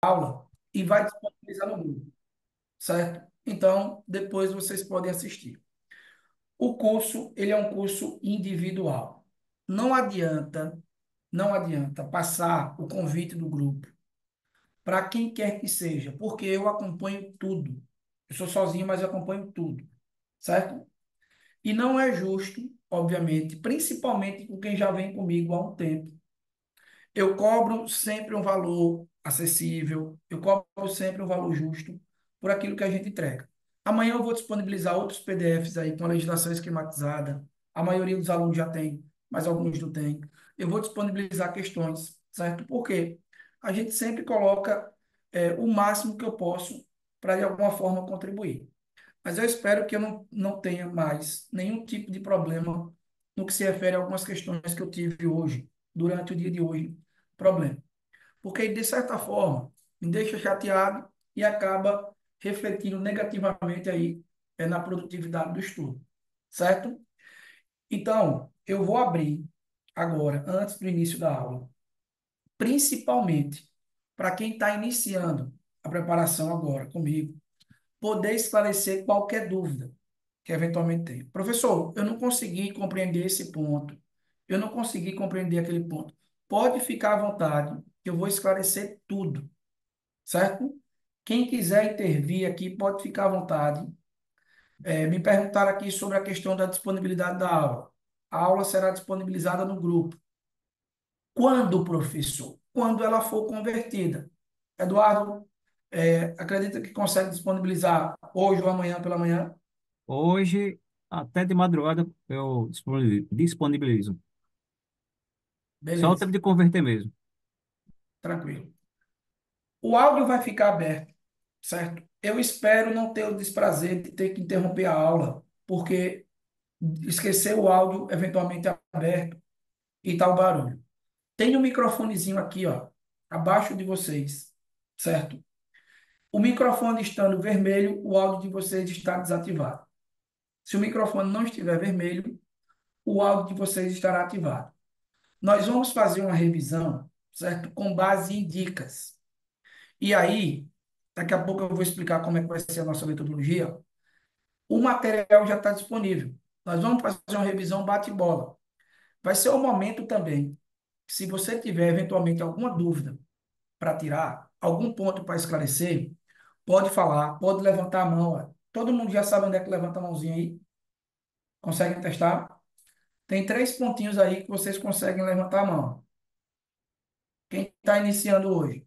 aula e vai disponibilizar no grupo, certo? Então, depois vocês podem assistir. O curso, ele é um curso individual. Não adianta, não adianta passar o convite do grupo para quem quer que seja, porque eu acompanho tudo. Eu sou sozinho, mas eu acompanho tudo, certo? E não é justo, obviamente, principalmente com quem já vem comigo há um tempo. Eu cobro sempre um valor acessível, eu cobro sempre um valor justo por aquilo que a gente entrega. Amanhã eu vou disponibilizar outros PDFs aí com a legislação esquematizada. A maioria dos alunos já tem, mas alguns não têm. Eu vou disponibilizar questões, certo? Porque a gente sempre coloca o máximo que eu posso para, de alguma forma, contribuir. Mas eu espero que eu não tenha mais nenhum tipo de problema no que se refere a algumas questões que eu tive hoje, durante o dia de hoje, problema. Porque, de certa forma, me deixa chateado e acaba refletindo negativamente aí na produtividade do estudo, certo? Então, eu vou abrir agora, antes do início da aula, principalmente para quem está iniciando a preparação agora comigo, poder esclarecer qualquer dúvida que eventualmente tem. Professor, eu não consegui compreender esse ponto. Eu não consegui compreender aquele ponto. Pode ficar à vontade, que eu vou esclarecer tudo, certo? Quem quiser intervir aqui, pode ficar à vontade. Me perguntaram aqui sobre a questão da disponibilidade da aula. A aula será disponibilizada no grupo. Quando, professor? Quando ela for convertida. Eduardo, acredita que consegue disponibilizar hoje ou amanhã pela manhã? Hoje, até de madrugada, eu disponibilizo. Só o tempo Beleza, de converter mesmo. tranquilo. O áudio vai ficar aberto, certo? Eu espero não ter o desprazer de ter que interromper a aula, porque esquecer o áudio eventualmente aberto e tal barulho. Tem um microfonezinho aqui, ó, abaixo de vocês, certo? O microfone estando vermelho, o áudio de vocês está desativado. Se o microfone não estiver vermelho, o áudio de vocês estará ativado. Nós vamos fazer uma revisão, certo? Com base em dicas. E aí, daqui a pouco eu vou explicar como é que vai ser a nossa metodologia. O material já está disponível. Nós vamos fazer uma revisão bate-bola. Vai ser o momento também, se você tiver eventualmente alguma dúvida para tirar, algum ponto para esclarecer, pode falar, pode levantar a mão. Ó. Todo mundo já sabe onde é que levanta a mãozinha aí? Conseguem testar? Tem três pontinhos aí que vocês conseguem levantar a mão. Quem está iniciando hoje?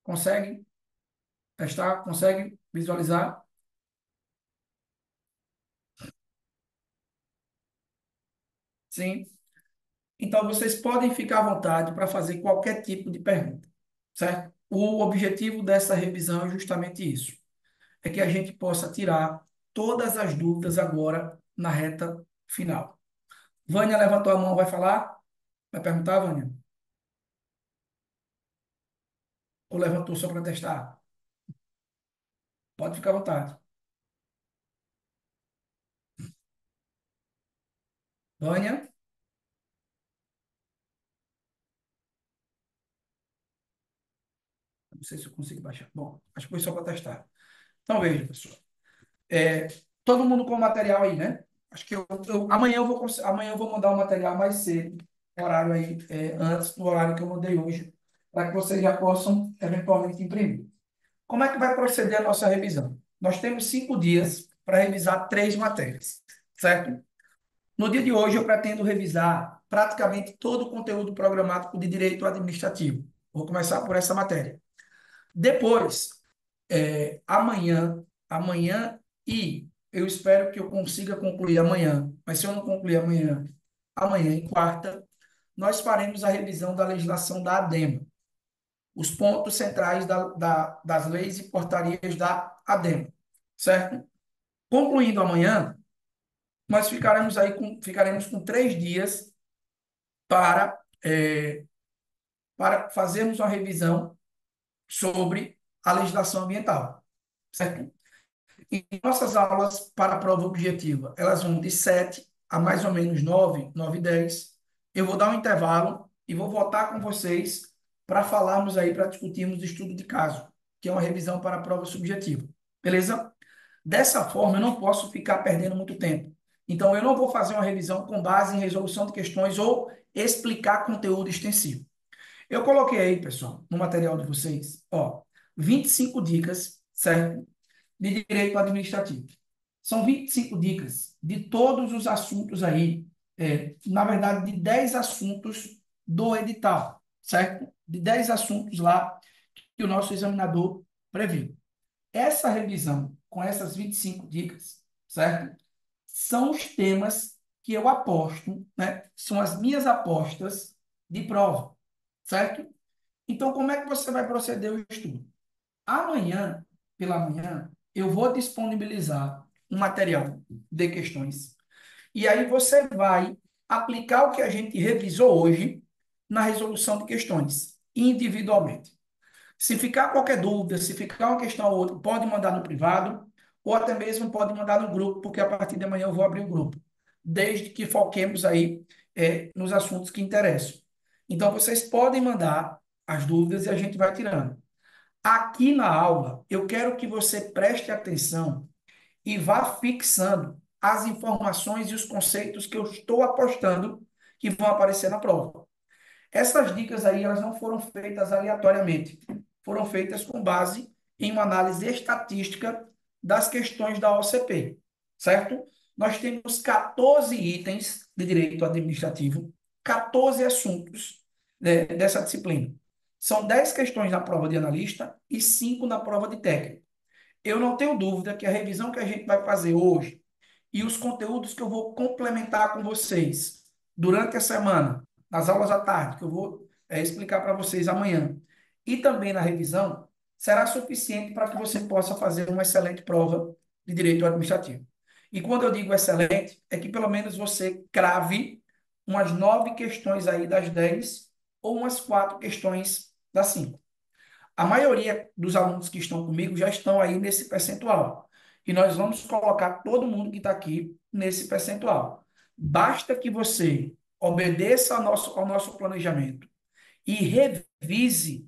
Consegue testar? Consegue visualizar? Sim. Então, vocês podem ficar à vontade para fazer qualquer tipo de pergunta, certo? O objetivo dessa revisão é justamente isso, é que a gente possa tirar todas as dúvidas agora na reta final. Vânia levantou a mão, vai falar? Vai perguntar, Vânia? Ou levantou só para testar? Pode ficar à vontade. Vânia, não sei se eu consigo baixar. Bom, acho que foi só para testar. Então, veja, pessoal. É, todo mundo com o material aí, né? Acho que amanhã eu vou mandar o material mais cedo, horário aí, antes do horário que eu mandei hoje, para que vocês já possam eventualmente imprimir. Como é que vai proceder a nossa revisão? Nós temos 5 dias para revisar 3 matérias, certo? No dia de hoje eu pretendo revisar praticamente todo o conteúdo programático de direito administrativo. Vou começar por essa matéria. Depois, amanhã e eu espero que eu consiga concluir amanhã, mas se eu não concluir amanhã, amanhã e quarta, nós faremos a revisão da legislação da ADEMA, os pontos centrais das leis e portarias da ADEMA, certo? Concluindo amanhã, nós ficaremos com 3 dias para, para fazermos uma revisão sobre a legislação ambiental, certo? E nossas aulas para a prova objetiva, elas vão de 7 a mais ou menos 9, 9 e 10. eu vou dar um intervalo e vou voltar com vocês para falarmos aí, para discutirmos o estudo de caso, que é uma revisão para a prova subjetiva. Beleza? Dessa forma, eu não posso ficar perdendo muito tempo. Então, eu não vou fazer uma revisão com base em resolução de questões ou explicar conteúdo extensivo. Eu coloquei aí, pessoal, no material de vocês, ó, 25 dicas, certo? De direito administrativo. São 25 dicas de todos os assuntos aí, na verdade, de 10 assuntos do edital, certo? De 10 assuntos lá que o nosso examinador previu. Essa revisão com essas 25 dicas, certo? São os temas que eu aposto, né? São as minhas apostas de prova, certo? Então, como é que você vai proceder o estudo? Amanhã, pela manhã, eu vou disponibilizar um material de questões. E aí você vai aplicar o que a gente revisou hoje na resolução de questões, individualmente. Se ficar qualquer dúvida, se ficar uma questão ou outra, pode mandar no privado, ou até mesmo pode mandar no grupo, porque a partir de amanhã eu vou abrir o grupo, desde que foquemos aí nos assuntos que interessam. Então, vocês podem mandar as dúvidas e a gente vai tirando. Aqui na aula, eu quero que você preste atenção e vá fixando as informações e os conceitos que eu estou apostando que vão aparecer na prova. Essas dicas aí, elas não foram feitas aleatoriamente, foram feitas com base em uma análise estatística das questões da OCP, certo? Nós temos 14 itens de direito administrativo, 14 assuntos, né, dessa disciplina. São 10 questões na prova de analista e 5 na prova de técnico. Eu não tenho dúvida que a revisão que a gente vai fazer hoje e os conteúdos que eu vou complementar com vocês durante a semana, nas aulas à tarde, que eu vou explicar para vocês amanhã, e também na revisão, será suficiente para que você possa fazer uma excelente prova de direito administrativo. E quando eu digo excelente, é que pelo menos você crave umas 9 questões aí das 10 ou umas 4 questões das 5. A maioria dos alunos que estão comigo já estão aí nesse percentual. E nós vamos colocar todo mundo que está aqui nesse percentual. Basta que você obedeça ao nosso planejamento e revise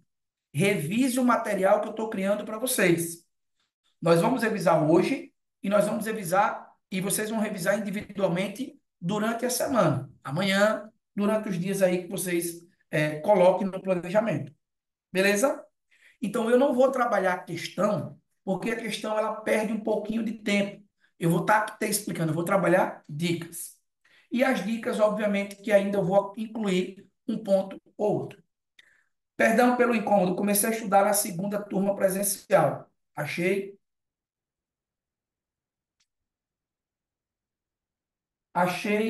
o material que eu estou criando para vocês. Nós vamos revisar hoje e nós vamos revisar, e vocês vão revisar individualmente durante a semana. Amanhã, durante os dias aí que vocês coloquem no planejamento. Beleza? Então, eu não vou trabalhar a questão, porque a questão ela perde um pouquinho de tempo. Eu vou estar te explicando, eu vou trabalhar dicas. E as dicas, obviamente, que ainda eu vou incluir um ponto ou outro. Perdão pelo incômodo, comecei a estudar na segunda turma presencial.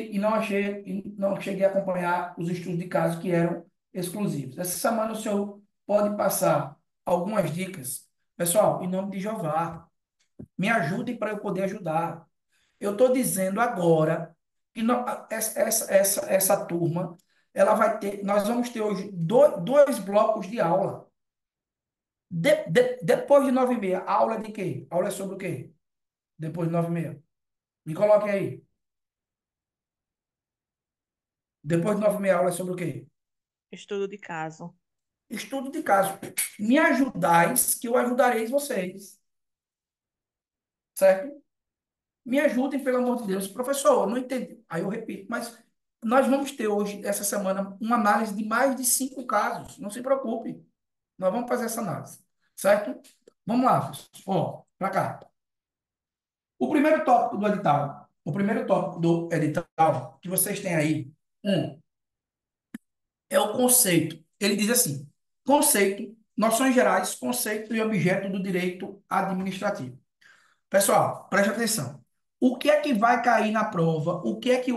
E não cheguei a acompanhar os estudos de caso que eram exclusivos. Essa semana o senhor pode passar algumas dicas. Pessoal, em nome de Jeová, me ajudem para eu poder ajudar. Eu estou dizendo agora que essa turma, ela vai ter, nós vamos ter hoje dois blocos de aula. Depois de 9h30, a aula é de quê? A aula é sobre o quê? Depois de 9h30. Me coloquem aí. Depois de 9h30, a aula é sobre o quê? Estudo de caso. Estudo de caso. Me ajudais, que eu ajudarei vocês. Certo? Me ajudem, pelo amor de Deus. Professor, eu não entendi. Aí eu repito, mas nós vamos ter hoje, essa semana, uma análise de mais de 5 casos. Não se preocupe. Nós vamos fazer essa análise. Certo? Vamos lá, pessoal. Ó, para cá. O primeiro tópico do edital que vocês têm aí, é o conceito. Ele diz assim: conceito, noções gerais, conceito e objeto do direito administrativo. Pessoal, preste atenção. O que é que vai cair na prova? O que é que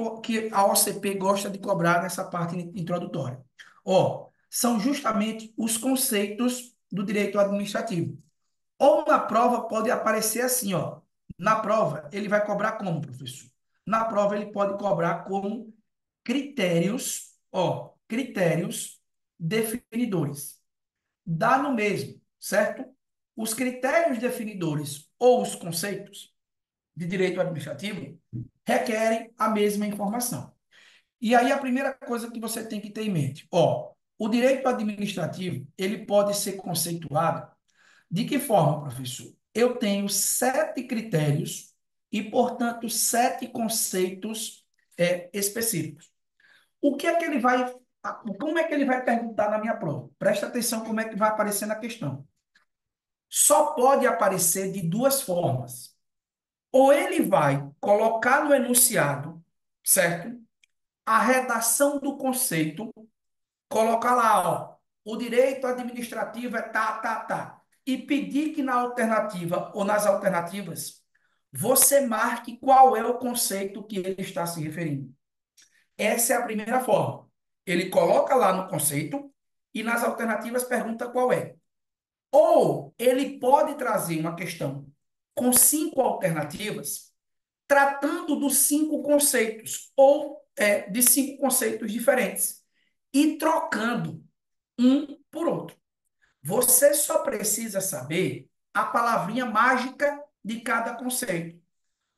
a OCP gosta de cobrar nessa parte introdutória? Ó, são justamente os conceitos do direito administrativo. Ou na prova pode aparecer assim, ó. Na prova, ele vai cobrar como, professor? Na prova, ele pode cobrar como critérios, ó, critérios definidores. Dá no mesmo, certo? Os critérios definidores ou os conceitos de direito administrativo requerem a mesma informação. E aí a primeira coisa que você tem que ter em mente, ó, o direito administrativo, ele pode ser conceituado de que forma, professor? Eu tenho 7 critérios e, portanto, 7 conceitos específicos. O que é que ele vai, como é que ele vai perguntar na minha prova? Presta atenção como é que vai aparecer na questão. Só pode aparecer de duas formas. Ou ele vai colocar no enunciado, certo? A redação do conceito, colocar lá, ó, o direito administrativo é tá, tá, tá. E pedir que na alternativa ou nas alternativas você marque qual é o conceito que ele está se referindo. Essa é a primeira forma. Ele coloca lá no conceito e nas alternativas pergunta qual é. Ou ele pode trazer uma questão com 5 alternativas, tratando dos 5 conceitos, ou de 5 conceitos diferentes, e trocando um por outro. Você só precisa saber a palavrinha mágica de cada conceito.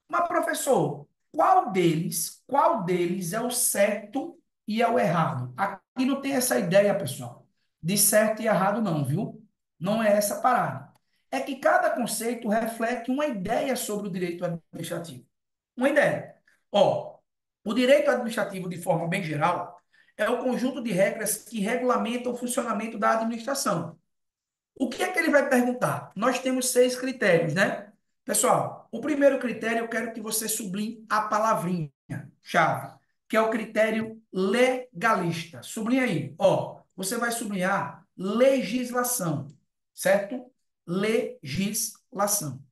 Mas, professor, qual deles é o certo e é o errado? Aqui não tem essa ideia, pessoal, de certo e errado, não, viu? Não é essa parada. É que cada conceito reflete uma ideia sobre o direito administrativo. Uma ideia. Ó, o direito administrativo, de forma bem geral, é o conjunto de regras que regulamentam o funcionamento da administração. O que é que ele vai perguntar? Nós temos 6 critérios, né? Pessoal, o primeiro critério eu quero que você sublinhe a palavrinha chave, que é o critério legalista. Sublinha aí, ó. Você vai sublinhar legislação, certo? Legislação.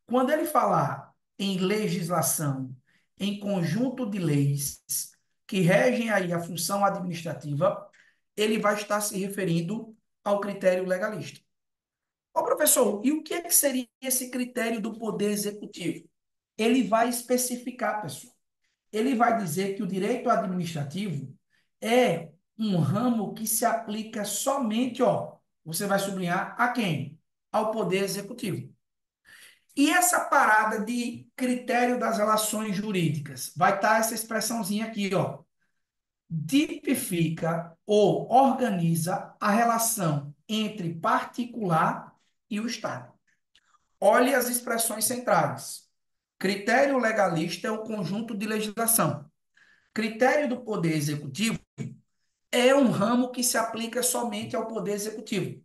Quando ele falar em legislação, em conjunto de leis que regem aí a função administrativa, ele vai estar se referindo ao critério legalista. Ó, professor, e o que é que seria esse critério do poder executivo? Ele vai especificar, pessoal. Ele vai dizer que o direito administrativo é um ramo que se aplica somente, ó, você vai sublinhar a quem? Ao poder executivo. E essa parada de critério das relações jurídicas, vai estar essa expressãozinha aqui, ó. Tipifica ou organiza a relação entre particular e o Estado. Olhe as expressões centrais. Critério legalista é um conjunto de legislação. Critério do poder executivo é um ramo que se aplica somente ao poder executivo.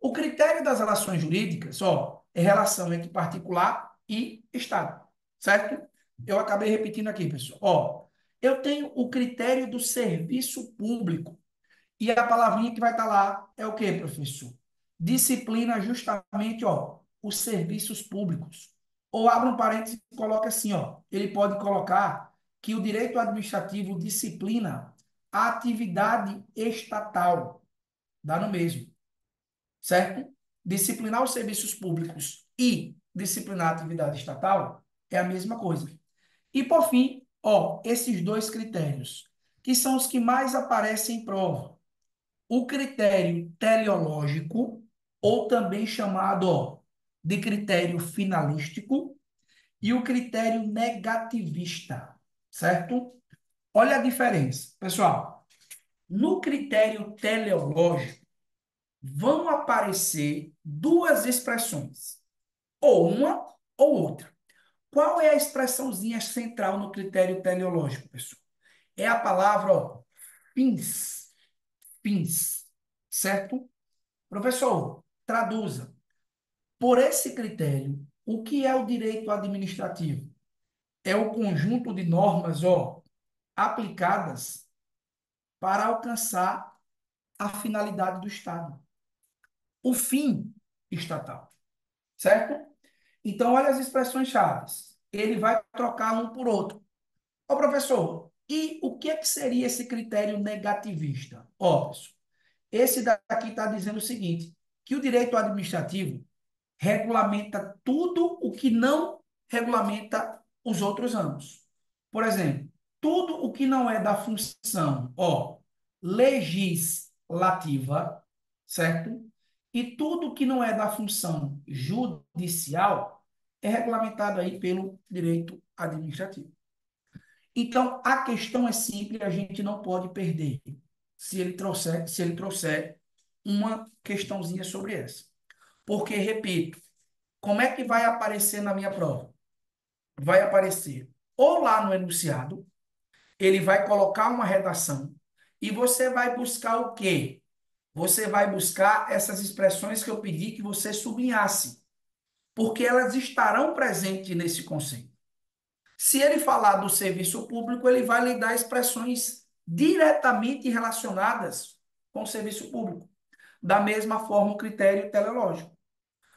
O critério das relações jurídicas, ó, é relação entre particular e Estado, certo? Eu acabei repetindo aqui, pessoal. Ó, eu tenho o critério do serviço público. E a palavrinha que vai estar lá é o quê, professor? Disciplina justamente, ó, os serviços públicos. Ou abre um parênteses e coloca assim, ó. Ele pode colocar que o direito administrativo disciplina a atividade estatal. Dá no mesmo, certo? Disciplinar os serviços públicos e disciplinar a atividade estatal é a mesma coisa. E por fim, ó, esses 2 critérios, que são os que mais aparecem em prova. O critério teleológico, ou também chamado, ó, de critério finalístico, e o critério negativista, certo? Olha a diferença. Pessoal, no critério teleológico, vão aparecer 2 expressões, ou uma ou outra. Qual é a expressãozinha central no critério teleológico, pessoal? É a palavra, ó, fins, fins, certo? Professor, traduza. Por esse critério, o que é o direito administrativo? É o conjunto de normas, ó, aplicadas para alcançar a finalidade do Estado, o fim estatal, certo? Então, olha as expressões chaves. Ele vai trocar um por outro. Ó, professor, e o que é que seria esse critério negativista? Ó, pessoal, esse daqui está dizendo o seguinte, que o direito administrativo regulamenta tudo o que não regulamenta os outros ramos. Por exemplo, tudo o que não é da função, ó, legislativa, certo? E tudo que não é da função judicial é regulamentado aí pelo direito administrativo. Então, a questão é simples, a gente não pode perder se ele trouxer uma questãozinha sobre essa. Porque, repito, como é que vai aparecer na minha prova? Vai aparecer ou lá no enunciado, ele vai colocar uma redação e você vai buscar o quê? Você vai buscar essas expressões que eu pedi que você sublinhasse, porque elas estarão presentes nesse conceito. Se ele falar do serviço público, ele vai lhe dar expressões diretamente relacionadas com o serviço público. Da mesma forma, o critério teleológico.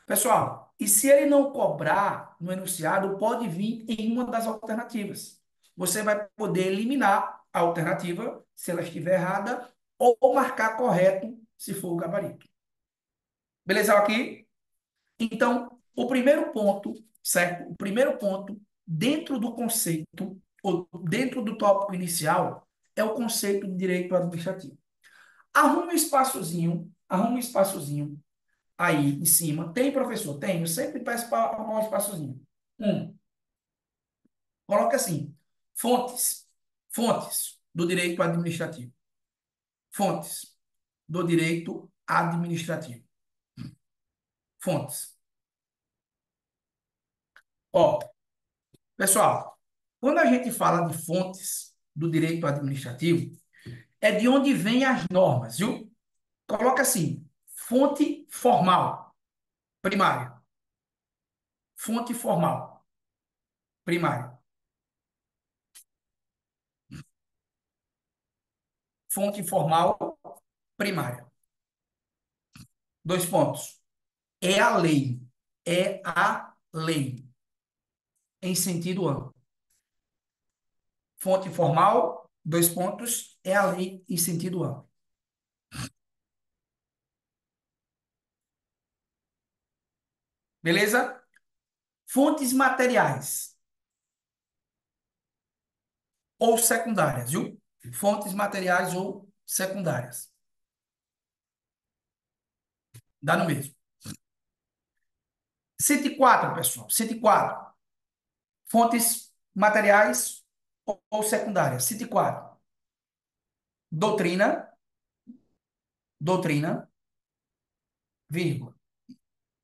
Pessoal, e se ele não cobrar no enunciado, pode vir em uma das alternativas. Você vai poder eliminar a alternativa, se ela estiver errada, ou marcar correto, se for o gabarito. Beleza aqui? Então, o primeiro ponto, certo? O primeiro ponto, dentro do conceito, ou dentro do tópico inicial, é o conceito de direito administrativo. Arrume um espaçozinho aí em cima. Tem, professor? Tem. Eu sempre peço para arrumar um espaçozinho. Um, coloca assim, fontes. Fontes do direito administrativo. Fontes do direito administrativo. Fontes. Ó, pessoal, quando a gente fala de fontes do direito administrativo, é de onde vêm as normas, viu? Coloca assim, fonte formal, primária. Fonte formal, primária. Fonte formal, primária. Dois pontos. É a lei. É a lei, em sentido amplo. Fonte formal, dois pontos, é a lei em sentido amplo. Beleza? Fontes materiais ou secundárias, viu? Fontes materiais ou secundárias. Dá no mesmo. 104, pessoal. 104. Fontes materiais ou secundárias. 104. Doutrina, doutrina, vírgula.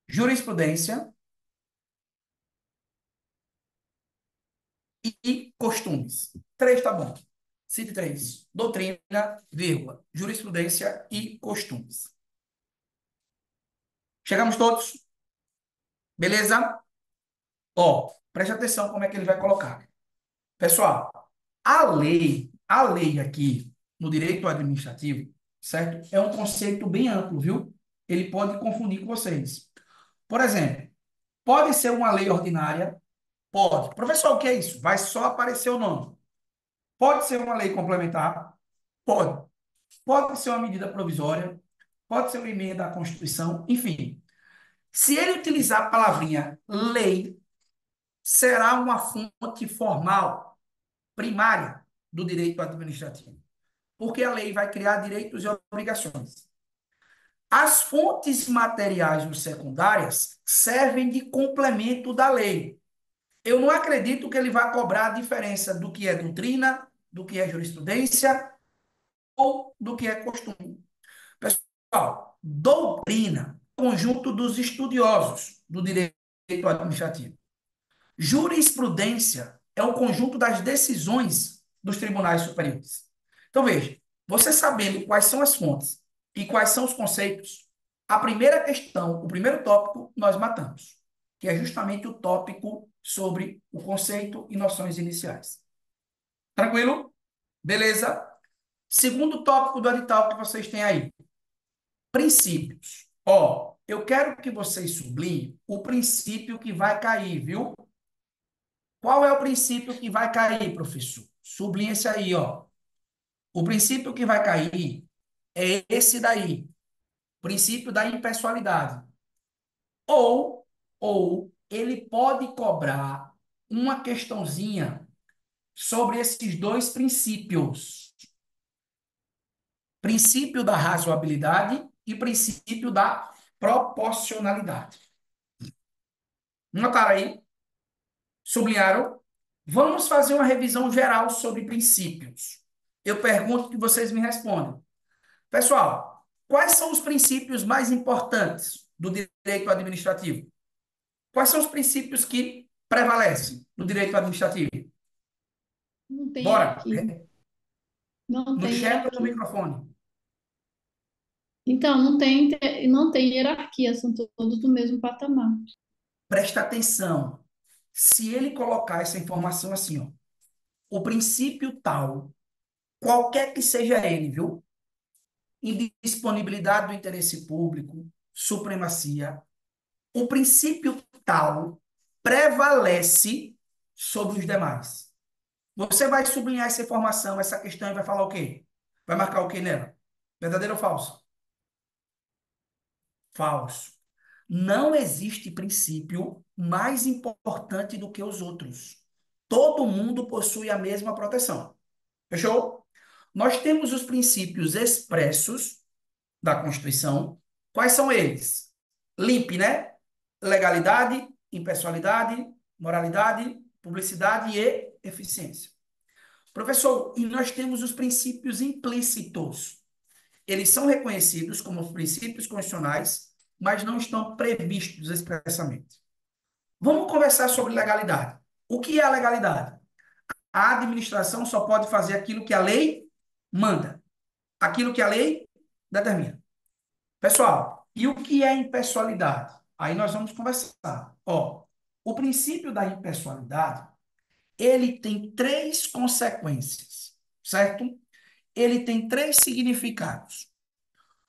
Jurisprudência e costumes. Três tá bom. Cite três. Doutrina, vírgula. Jurisprudência e costumes. Chegamos todos? Beleza? Ó, preste atenção como é que ele vai colocar. Pessoal, a lei aqui no direito administrativo, certo? É um conceito bem amplo, viu? Ele pode confundir com vocês. Por exemplo, pode ser uma lei ordinária? Pode. Professor, o que é isso? Vai só aparecer o nome. Pode ser uma lei complementar? Pode. Pode ser uma medida provisória? Pode ser uma emenda à Constituição? Enfim. Se ele utilizar a palavrinha lei, será uma fonte formal, primária, do direito administrativo. Porque a lei vai criar direitos e obrigações. As fontes materiais ou secundárias servem de complemento da lei. Eu não acredito que ele vai cobrar a diferença do que é doutrina, do que é jurisprudência ou do que é costume. Pessoal, doutrina, conjunto dos estudiosos do direito administrativo. Jurisprudência é o conjunto das decisões dos tribunais superiores. Então, veja, você sabendo quais são as fontes e quais são os conceitos, a primeira questão, o primeiro tópico, nós matamos, que é justamente o tópico sobre o conceito e noções iniciais. Tranquilo? Beleza? Segundo tópico do edital que vocês têm aí, princípios. Ó, eu quero que vocês sublinhem o princípio que vai cair, viu? Qual é o princípio que vai cair, professor? Sublinha esse aí, ó. O princípio que vai cair é esse daí, princípio da impessoalidade. Ou, ou ele pode cobrar uma questãozinha sobre esses dois princípios. Princípio da razoabilidade e princípio da proporcionalidade. Notaram aí? Sublinharam? Vamos fazer uma revisão geral sobre princípios. Eu pergunto que vocês me respondam. Pessoal, quais são os princípios mais importantes do direito administrativo? Quais são os princípios que prevalecem no direito administrativo? Não tem Bora, hierarquia. Não no tem chat ou no hierarquia. microfone? Então, não tem hierarquia, são todos do mesmo patamar. Presta atenção. Se ele colocar essa informação assim, ó, o princípio tal, qualquer que seja ele, viu? Indisponibilidade do interesse público, supremacia, o princípio tal prevalece sobre os demais. Você vai sublinhar essa informação, essa questão e vai falar o quê? Vai marcar o quê nela? Verdadeiro ou falso? Falso. Não existe princípio mais importante do que os outros. Todo mundo possui a mesma proteção. Fechou? Nós temos os princípios expressos da Constituição. Quais são eles? LIMP, né? Legalidade, impessoalidade, moralidade, publicidade e eficiência. Professor, e nós temos os princípios implícitos. Eles são reconhecidos como princípios constitucionais, mas não estão previstos expressamente. Vamos conversar sobre legalidade. O que é a legalidade? A administração só pode fazer aquilo que a lei manda, aquilo que a lei determina. Pessoal, e o que é impessoalidade? Aí nós vamos conversar. Ó, o princípio da impessoalidade, ele tem três consequências, certo? Ele tem três significados.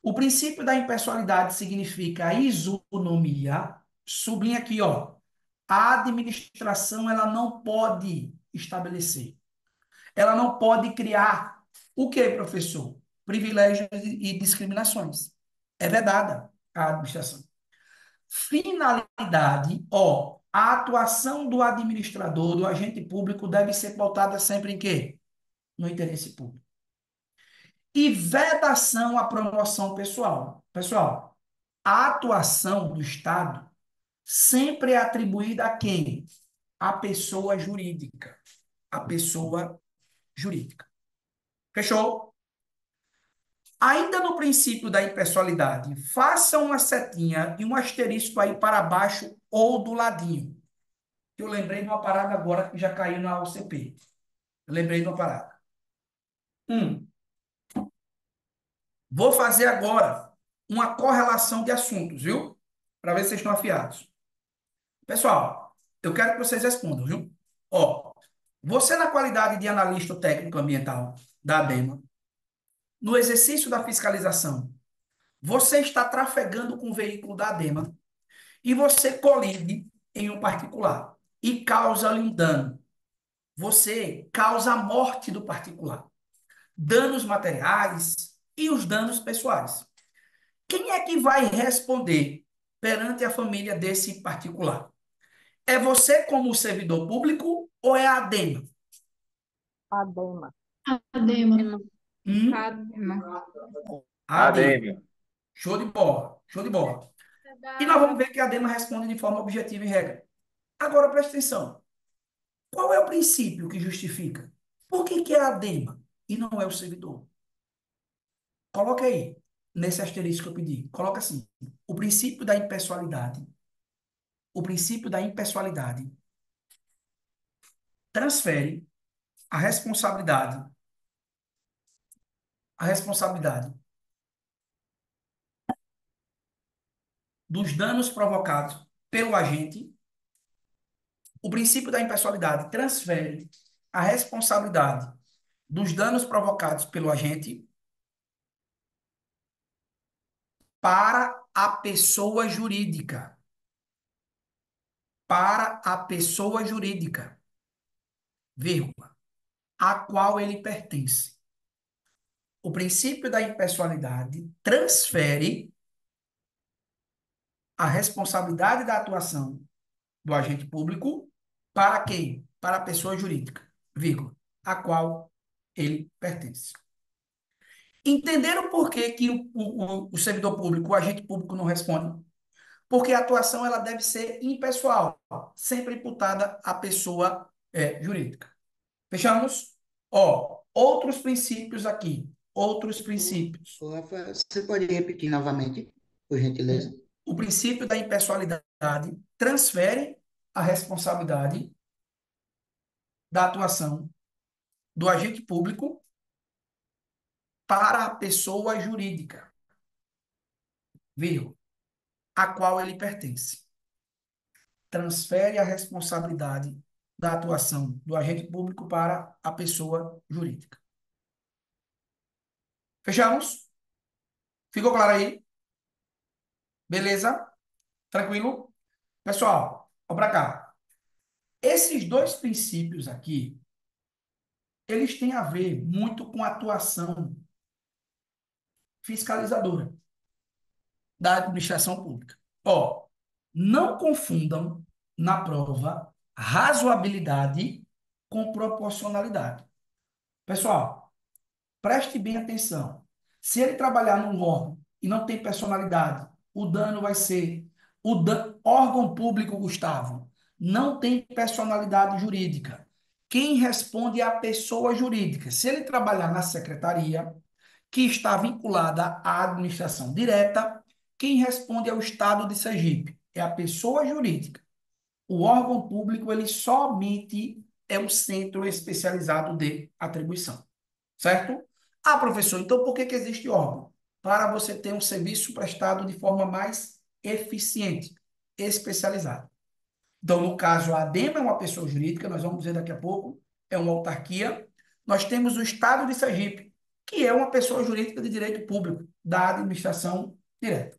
O princípio da impessoalidade significa a isonomia. Sublinha aqui, ó. A administração ela não pode estabelecer. Ela não pode criar o que, professor? Privilégios e discriminações. É vedada a administração. Finalidade, ó, a atuação do administrador, do agente público deve ser pautada sempre em quê? No interesse público. E vedação à promoção pessoal. Pessoal, a atuação do Estado sempre é atribuída a quem? A pessoa jurídica. A pessoa jurídica. Fechou? Ainda no princípio da impessoalidade, faça uma setinha e um asterisco aí para baixo ou do ladinho. Eu lembrei de uma parada agora que já caiu na OCP. Eu lembrei de uma parada. Vou fazer agora uma correlação de assuntos, viu? Para ver se vocês estão afiados. Pessoal, eu quero que vocês respondam, viu? Ó, você na qualidade de analista técnico ambiental da ADEMA, no exercício da fiscalização, você está trafegando com o veículo da ADEMA e você colide em um particular e causa-lhe um dano. Você causa a morte do particular, danos materiais e os danos pessoais. Quem é que vai responder perante a família desse particular? É você como servidor público ou é a ADEMA? Adema. Adema. Hum? Adema. A ADEMA. ADM. Show de bola, show de bola. E nós vamos ver que a ADEMA responde de forma objetiva e regra. Agora presta atenção. Qual é o princípio que justifica? Por que que é a ADEMA e não é o servidor? Coloca aí, nesse asterisco que eu pedi. Coloca assim, o princípio da impessoalidade. O princípio da impessoalidade transfere a responsabilidade dos danos provocados pelo agente. O princípio da impessoalidade transfere a responsabilidade dos danos provocados pelo agente para a pessoa jurídica. Para a pessoa jurídica, vírgula, a qual ele pertence. O princípio da impessoalidade transfere a responsabilidade da atuação do agente público para quem? Para a pessoa jurídica, vírgula, a qual ele pertence. Entenderam por que que o servidor público, o agente público não responde? Porque a atuação ela deve ser impessoal, sempre imputada à pessoa jurídica. Fechamos? Ó, outros princípios aqui. Outros princípios. Rafael, você pode repetir novamente, por gentileza? O princípio da impessoalidade transfere a responsabilidade da atuação do agente público para a pessoa jurídica, vírgula, a qual ele pertence. Transfere a responsabilidade da atuação do agente público para a pessoa jurídica. Fechamos? Ficou claro aí? Beleza? Tranquilo? Pessoal, vamos para cá. Esses dois princípios aqui, eles têm a ver muito com a atuação fiscalizadora da administração pública. Ó, não confundam na prova razoabilidade com proporcionalidade. Pessoal, preste bem atenção. Se ele trabalhar num órgão e não tem personalidade, o dano vai ser órgão público, Gustavo, não tem personalidade jurídica. Quem responde é a pessoa jurídica. Se ele trabalhar na secretaria, que está vinculada à administração direta, quem responde é o Estado de Sergipe, é a pessoa jurídica. O órgão público, ele somente é o centro especializado de atribuição, certo? Ah, professor, então por que existe órgão? Para você ter um serviço prestado de forma mais eficiente, especializada. Então, no caso, a ADEMA é uma pessoa jurídica, nós vamos ver daqui a pouco, é uma autarquia. Nós temos o Estado de Sergipe, que é uma pessoa jurídica de direito público, da administração direta.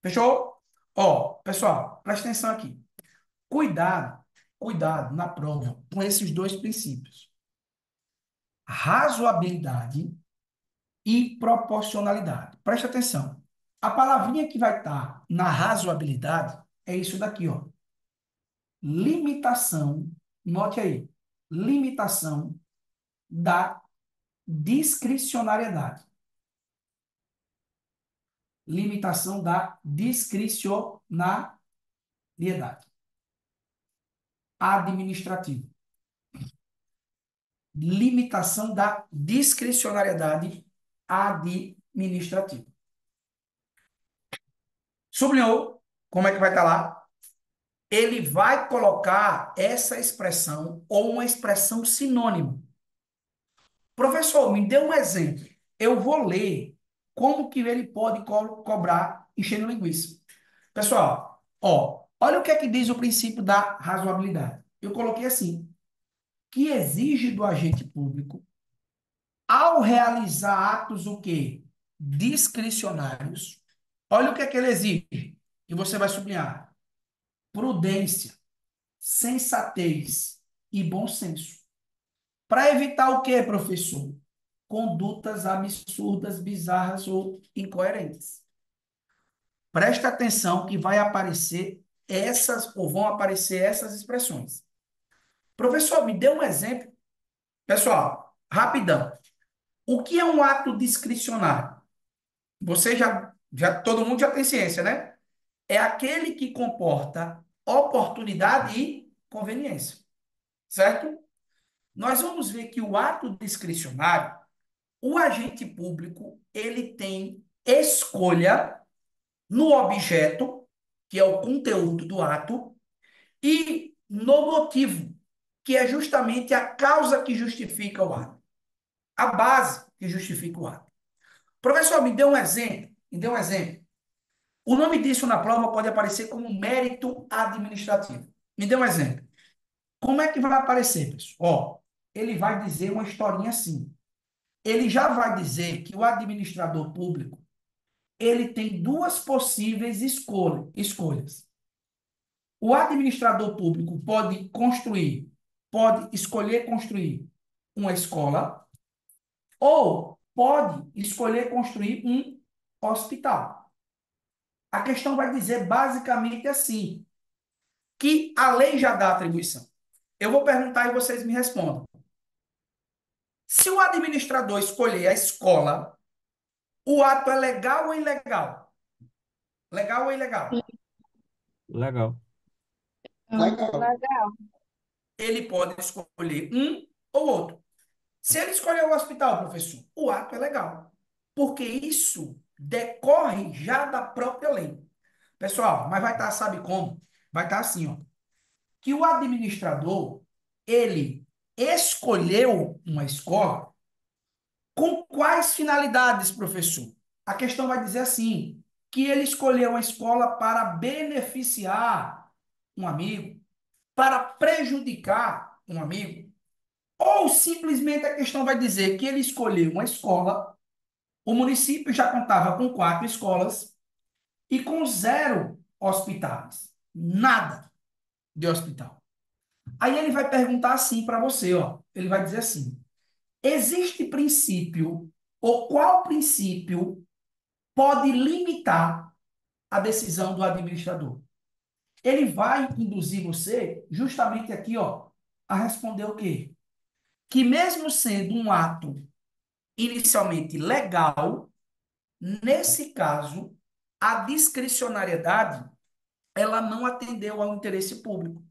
Fechou? Ó, pessoal, presta atenção aqui. Cuidado, cuidado na prova com esses dois princípios. Razoabilidade e proporcionalidade. Presta atenção. A palavrinha que vai estar na razoabilidade é isso daqui, ó. Limitação, note aí, limitação da discricionariedade. Limitação da discricionariedade administrativa. Limitação da discricionariedade administrativa. Sublinhou? Como é que vai estar lá? Ele vai colocar essa expressão ou uma expressão sinônimo. Professor, me dê um exemplo. Eu vou ler como que ele pode cobrar enchendo linguiça. Pessoal, ó, olha o que é que diz o princípio da razoabilidade. Eu coloquei assim, que exige do agente público, ao realizar atos o quê? Discricionários. Olha o que é que ele exige, e você vai sublinhar. Prudência, sensatez e bom senso. Para evitar o quê, professor? Condutas absurdas, bizarras ou incoerentes. Presta atenção que vai aparecer essas, ou vão aparecer essas expressões. Professor, me dê um exemplo. Pessoal, rapidão. O que é um ato discricionário? Você todo mundo já tem ciência, né? É aquele que comporta oportunidade e conveniência, certo? Nós vamos ver que o ato discricionário, o agente público, ele tem escolha no objeto, que é o conteúdo do ato, e no motivo, que é justamente a causa que justifica o ato, a base que justifica o ato. Professor, me dê um exemplo. Me dê um exemplo. O nome disso na prova pode aparecer como mérito administrativo. Me dê um exemplo. Como é que vai aparecer, pessoal? Ó, ele vai dizer uma historinha assim. Ele já vai dizer que o administrador público ele tem duas possíveis escolhas. O administrador público pode escolher construir uma escola ou pode escolher construir um hospital. A questão vai dizer basicamente assim, que a lei já dá atribuição. Eu vou perguntar e vocês me respondam. Se o administrador escolher a escola, o ato é legal ou ilegal? Legal ou ilegal? Legal. Então, Legal. Legal. ele pode escolher um ou outro. Se ele escolher o hospital, professor, o ato é legal, porque isso decorre já da própria lei. Pessoal, mas vai estar, sabe como? Vai estar assim, ó, que o administrador, ele escolheu uma escola com quais finalidades, professor? A questão vai dizer assim, que ele escolheu uma escola para beneficiar um amigo, para prejudicar um amigo, ou simplesmente a questão vai dizer que ele escolheu uma escola, o município já contava com 4 escolas e com 0 hospitais. Nada de hospital. Aí ele vai perguntar assim para você, ó. Ele vai dizer assim: existe princípio ou qual princípio pode limitar a decisão do administrador? Ele vai induzir você justamente aqui, ó, a responder o quê? Que mesmo sendo um ato inicialmente legal, nesse caso, a discricionariedade ela não atendeu ao interesse público.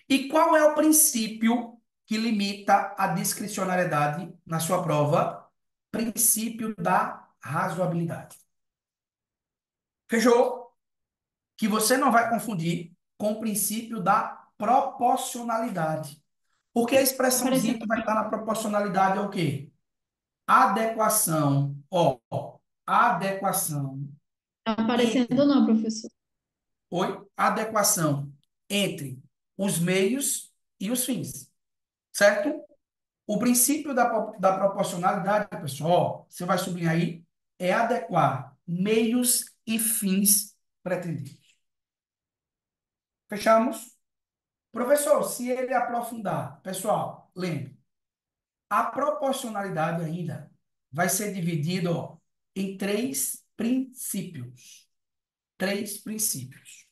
E qual é o princípio que limita a discricionariedade na sua prova? Princípio da razoabilidade. Fechou? Que você não vai confundir com o princípio da proporcionalidade. Porque a expressãozinha Aparecendo, que vai estar na proporcionalidade é o quê? Adequação, ó, adequação tá aparecendo entre, não, professor. oi? Adequação entre os meios e os fins, certo? O princípio da proporcionalidade, pessoal, você vai sublinhar aí, é adequar meios e fins pretendidos. Fechamos? Professor, se ele aprofundar, pessoal, lembre, a proporcionalidade ainda vai ser dividida ó, em 3 princípios. 3 princípios.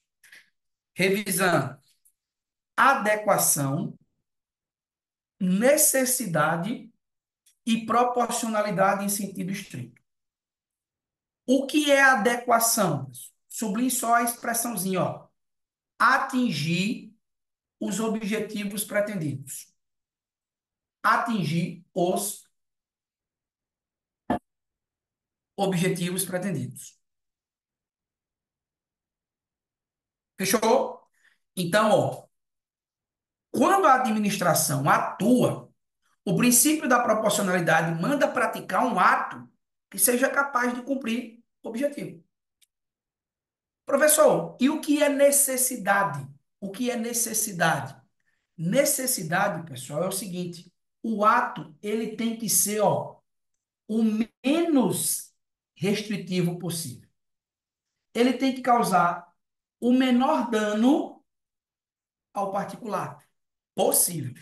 Revisando: adequação, necessidade e proporcionalidade em sentido estrito. O que é adequação? Sublinhe só a expressãozinha, ó. Atingir os objetivos pretendidos. Atingir os objetivos pretendidos. Fechou? Então, ó, quando a administração atua, o princípio da proporcionalidade manda praticar um ato que seja capaz de cumprir o objetivo. Professor, e o que é necessidade? O que é necessidade? Necessidade, pessoal, é o seguinte: o ato ele tem que ser ó, o menos restritivo possível. Ele tem que causar o menor dano ao particular possível.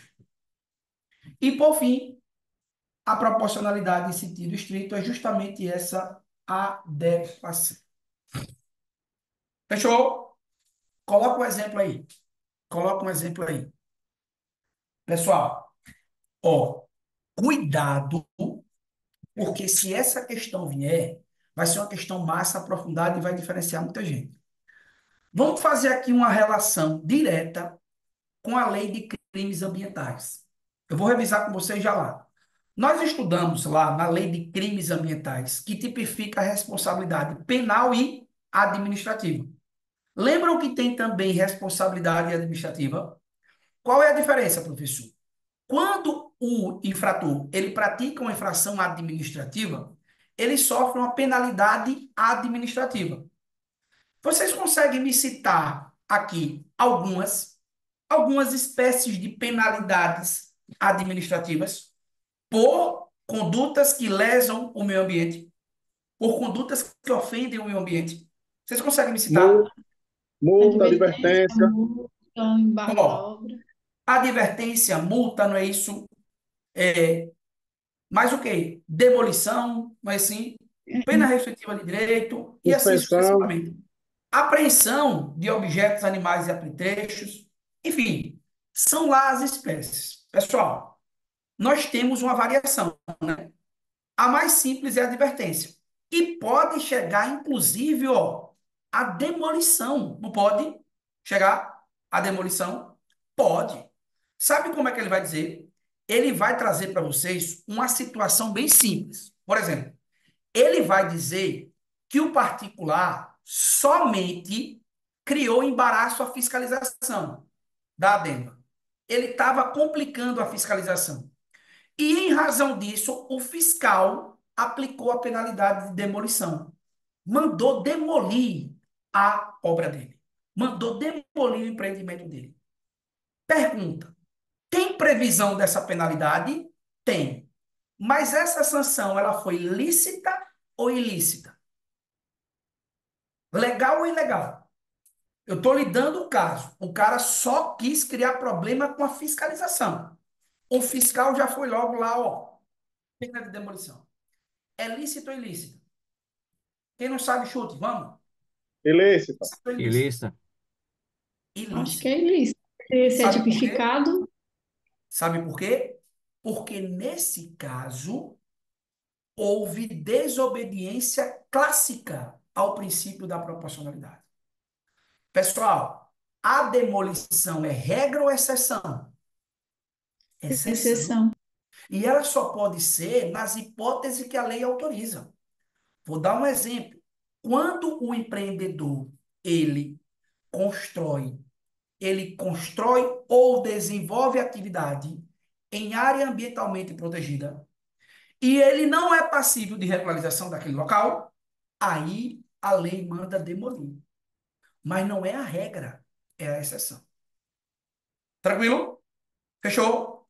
E, por fim, a proporcionalidade em sentido estrito é justamente essa adequação. Fechou? Coloca um exemplo aí. Coloca um exemplo aí. Pessoal, ó, cuidado, porque se essa questão vier, vai ser uma questão massa, aprofundada e vai diferenciar muita gente. Vamos fazer aqui uma relação direta com a lei de crimes ambientais. Eu vou revisar com vocês já lá. Nós estudamos lá na lei de crimes ambientais, que tipifica a responsabilidade penal e administrativa. Lembram que tem também responsabilidade administrativa? Qual é a diferença, professor? Quando o infrator ele pratica uma infração administrativa, ele sofre uma penalidade administrativa. Vocês conseguem me citar aqui algumas espécies de penalidades administrativas por condutas que lesam o meio ambiente, por condutas que ofendem o meio ambiente? Vocês conseguem me citar? Multa, multa, Advertência, advertência, multa, embargo da Ó, obra. advertência, multa, não é isso? É, mais o quê? Demolição, não é assim? Pena restritiva de direito e assim suspensão. sucessivamente. Apreensão de objetos, animais e apetrechos. Enfim, são lá as espécies. Pessoal, nós temos uma variação, né? A mais simples é a advertência. E pode chegar, inclusive, ó, a demolição. Não pode chegar a demolição? Pode. Sabe como é que ele vai dizer? Ele vai trazer para vocês uma situação bem simples. Por exemplo, ele vai dizer que o particular somente criou embaraço à fiscalização da ADEMA. Ele estava complicando a fiscalização. E, em razão disso, o fiscal aplicou a penalidade de demolição. Mandou demolir a obra dele. Mandou demolir o empreendimento dele. Pergunta: tem previsão dessa penalidade? Tem. Mas essa sanção, ela foi lícita ou ilícita? Legal ou ilegal? Eu estou lhe dando o caso. O cara só quis criar problema com a fiscalização. O fiscal já foi logo lá, ó, pena de demolição. É lícito ou ilícito? Quem não sabe, chute, vamos. Ilícita. Lícito ou ilícito? Ilícita. Acho que Ilícito. é ilícito. Se é Sabe por quê? tipificado, Sabe por quê? Porque nesse caso houve desobediência clássica ao princípio da proporcionalidade. Pessoal, a demolição é regra ou exceção? Exceção. exceção. E ela só pode ser nas hipóteses que a lei autoriza. Vou dar um exemplo. Quando o empreendedor ele constrói, ele constrói ou desenvolve atividade em área ambientalmente protegida e ele não é passível de regularização daquele local, aí a lei manda demolir. Mas não é a regra, é a exceção. Tranquilo? Fechou?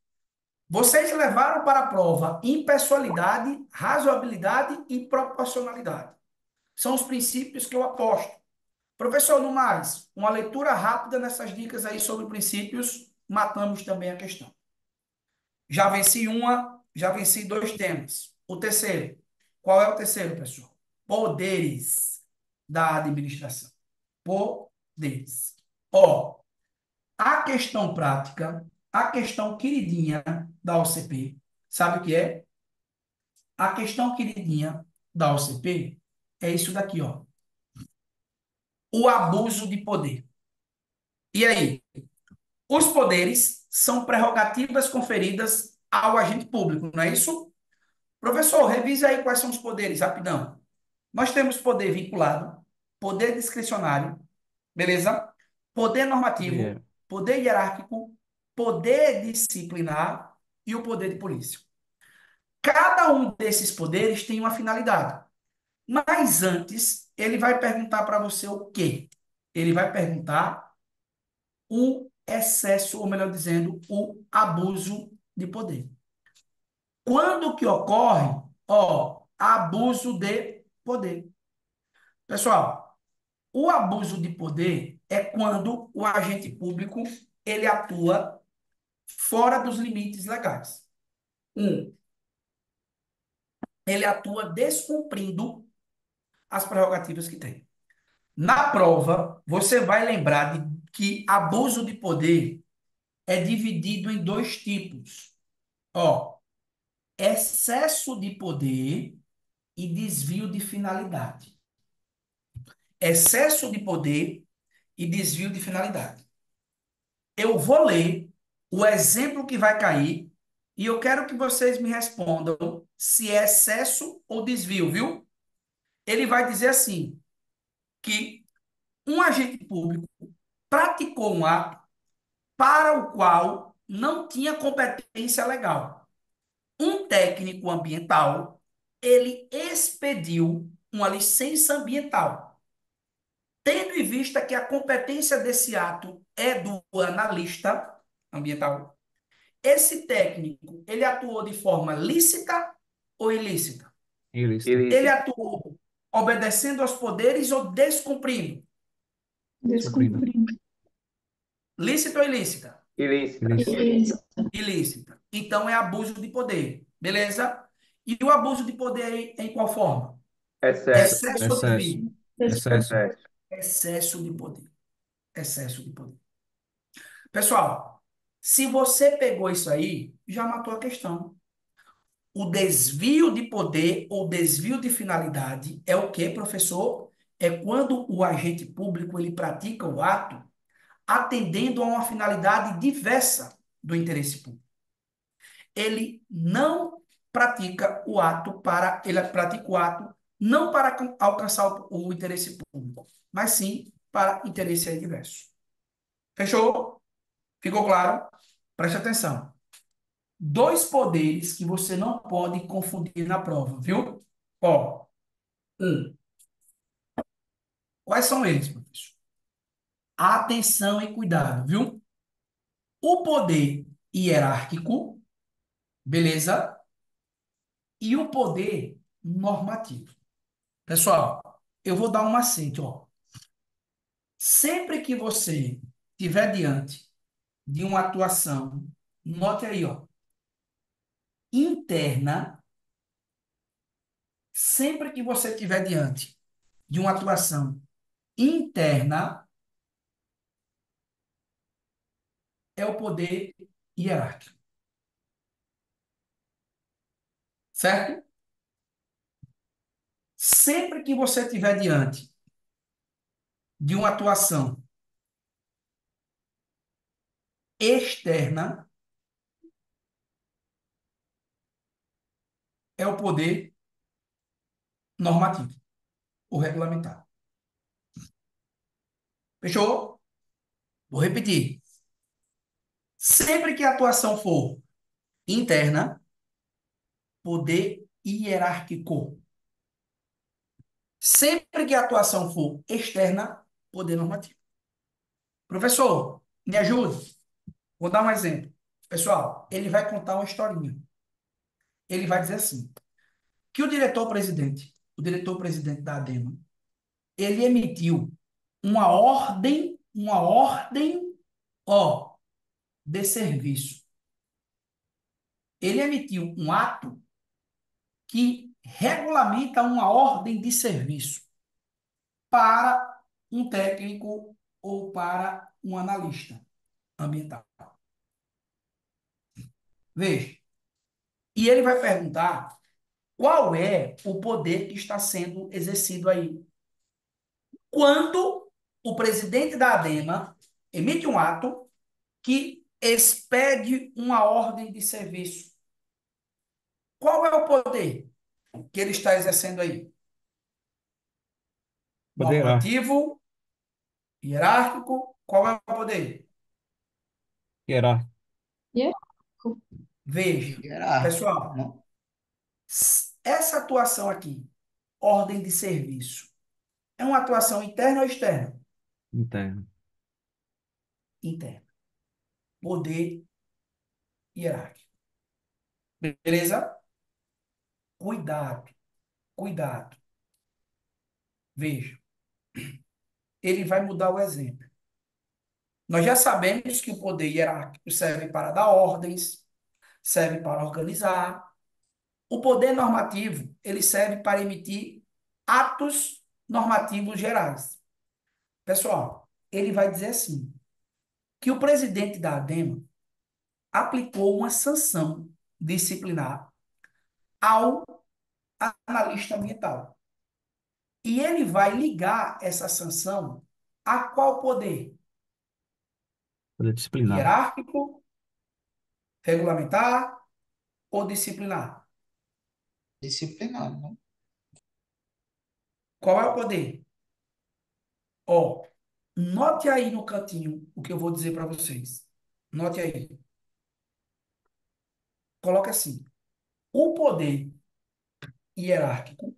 Vocês levaram para a prova impessoalidade, razoabilidade e proporcionalidade. São os princípios que eu aposto. Professor, no mais, uma leitura rápida nessas dicas aí sobre princípios, matamos também a questão. Já venci uma, já venci dois temas. O terceiro. Qual é o terceiro, pessoal? Poderes da administração. Poderes. Ó, a questão prática, a questão queridinha da OCP, sabe o que é? A questão queridinha da OCP é isso daqui, ó. O abuso de poder. E aí? Os poderes são prerrogativas conferidas ao agente público, não é isso? Professor, revise aí quais são os poderes, rapidão. Nós temos poder vinculado, poder discricionário, beleza? Poder normativo, Yeah. poder hierárquico, poder disciplinar e o poder de polícia. Cada um desses poderes tem uma finalidade. Mas antes, ele vai perguntar para você o quê? Ele vai perguntar o excesso, ou melhor dizendo, o abuso de poder. Quando que ocorre? Ó, abuso de poder. Pessoal, o abuso de poder é quando o agente público ele atua fora dos limites legais. Ele atua descumprindo as prerrogativas que tem. Na prova, você vai lembrar de que abuso de poder é dividido em dois tipos. Ó, excesso de poder e desvio de finalidade. Excesso de poder e desvio de finalidade. Eu vou ler o exemplo que vai cair e eu quero que vocês me respondam se é excesso ou desvio, viu? Ele vai dizer assim, que um agente público praticou um ato para o qual não tinha competência legal. Um técnico ambiental, ele expediu uma licença ambiental, tendo em vista que a competência desse ato é do analista ambiental. Esse técnico, ele atuou de forma lícita ou ilícita? Ilícita. Ele atuou obedecendo aos poderes ou descumprindo? Descumprindo. Descumprindo. Lícita ou ilícita? Ilícita. Ilícita. Isso. Ilícita. Então é abuso de poder, beleza? E o abuso de poder em qual forma? Excesso. Excesso ou Excesso. desvio? Excesso. Excesso. Excesso de poder. Excesso de poder. Pessoal, se você pegou isso aí, já matou a questão. O desvio de poder ou desvio de finalidade é o que, professor? É quando o agente público ele pratica o ato atendendo a uma finalidade diversa do interesse público. Ele não pratica o ato para, ele pratica o ato não para alcançar o interesse público, mas sim para interesse adverso. Fechou? Ficou claro? Preste atenção. Dois poderes que você não pode confundir na prova, viu? Ó, um. Quais são eles, professor? Atenção e cuidado, viu? O poder hierárquico, beleza? E o poder normativo. Pessoal, eu vou dar um macete, ó. Sempre que você estiver diante de uma atuação, note aí, ó, interna, sempre que você estiver diante de uma atuação interna, é o poder hierárquico, certo? Sempre que você estiver diante de uma atuação externa, é o poder normativo, o regulamentar. Fechou? Vou repetir. Sempre que a atuação for interna, poder hierárquico. Sempre que a atuação for externa, poder normativo. Professor, me ajude. Vou dar um exemplo. Pessoal, ele vai contar uma historinha. Ele vai dizer assim, que o diretor-presidente da ADEMA, ele emitiu uma ordem, ó, de serviço. Ele emitiu um ato que regulamenta uma ordem de serviço para um técnico ou para um analista ambiental. Veja, e ele vai perguntar qual é o poder que está sendo exercido aí. Quando o presidente da ADEMA emite um ato que expede uma ordem de serviço, qual é o poder que ele está exercendo aí? Poder Normativo, hierárquico, qual é o poder? hierárquico. Hierárquico. Veja, Hierárquico, pessoal, não? essa atuação aqui, ordem de serviço, é uma atuação interna ou externa? Interno. Interna. Poder hierárquico. Beleza? Cuidado, cuidado. Veja, ele vai mudar o exemplo. Nós já sabemos que o poder hierárquico serve para dar ordens, serve para organizar. O poder normativo, ele serve para emitir atos normativos gerais. Pessoal, ele vai dizer assim, que o presidente da ADEMA aplicou uma sanção disciplinar ao analista ambiental. E ele vai ligar essa sanção a qual poder? Poder disciplinar. Hierárquico, regulamentar ou disciplinar? Disciplinado, não? Qual é o poder? Ó, note aí no cantinho o que eu vou dizer para vocês. Note aí. Coloca assim: o poder hierárquico,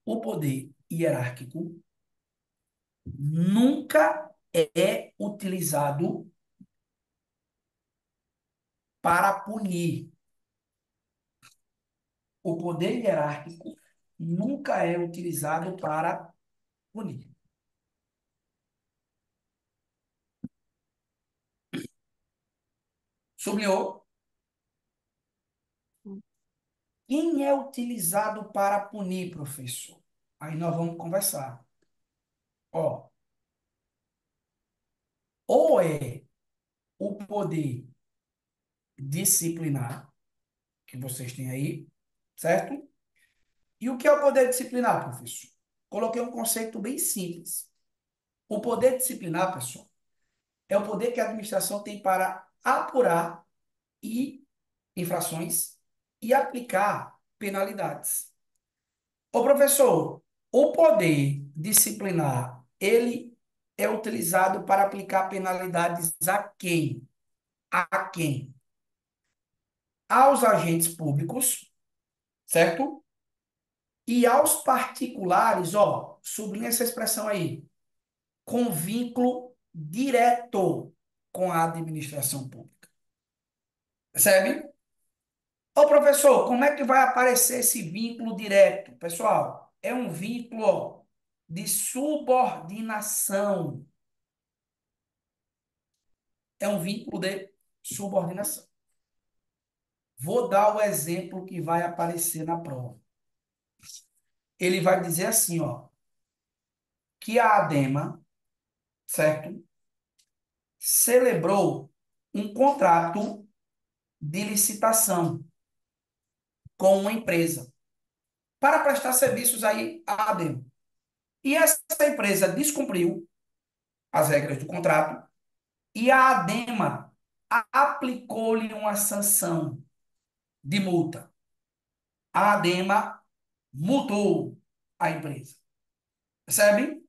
o poder hierárquico nunca é utilizado para punir. O poder hierárquico nunca é utilizado para punir. Sublinhou? Quem é utilizado para punir, professor? Aí nós vamos conversar. Ó, ou é o poder disciplinar, que vocês têm aí, certo? E o que é o poder disciplinar, professor? Coloquei um conceito bem simples. O poder disciplinar, pessoal, é o poder que a administração tem para apurar e infrações e aplicar penalidades. Ô, professor, o poder disciplinar, ele é utilizado para aplicar penalidades a quem? A quem? Aos agentes públicos, certo? E aos particulares, ó, sublinha essa expressão aí, com vínculo direto com a administração pública. Percebe? Ô, professor, como é que vai aparecer esse vínculo direto? Pessoal, é um vínculo, ó, de subordinação. É um vínculo de subordinação. Vou dar o exemplo que vai aparecer na prova. Ele vai dizer assim, ó, que a ADEMA, certo? Celebrou um contrato de licitação com uma empresa para prestar serviços aí à ADEMA. E essa empresa descumpriu as regras do contrato e a ADEMA aplicou-lhe uma sanção de multa. A ADEMA multou a empresa. Percebe?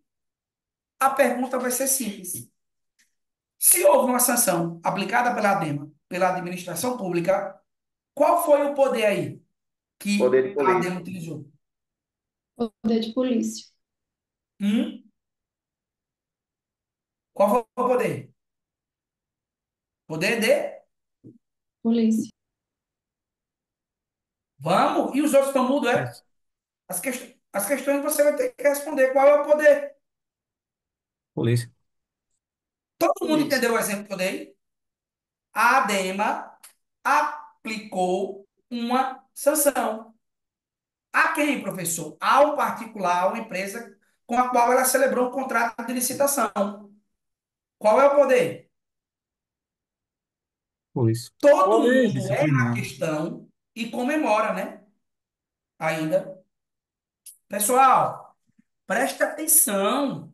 A pergunta vai ser simples. Se houve uma sanção aplicada pela ADEMA, pela administração pública, qual foi o poder aí Poder que de a polícia. ADEMA utilizou? Poder de polícia. Hum? Qual foi o poder? Poder de? Polícia. Vamos? E os outros estão mudos, é? É, As questões você vai ter que responder. Qual é o poder? polícia. Todo mundo Polícia. entendeu o exemplo que eu dei? A ADEMA aplicou uma sanção. A quem, professor? Ao particular, a uma empresa com a qual ela celebrou um contrato de licitação. Qual é o poder? Polícia. Todo Polícia. mundo erra a Disciplinar. questão e comemora, né? Ainda. Pessoal, preste atenção.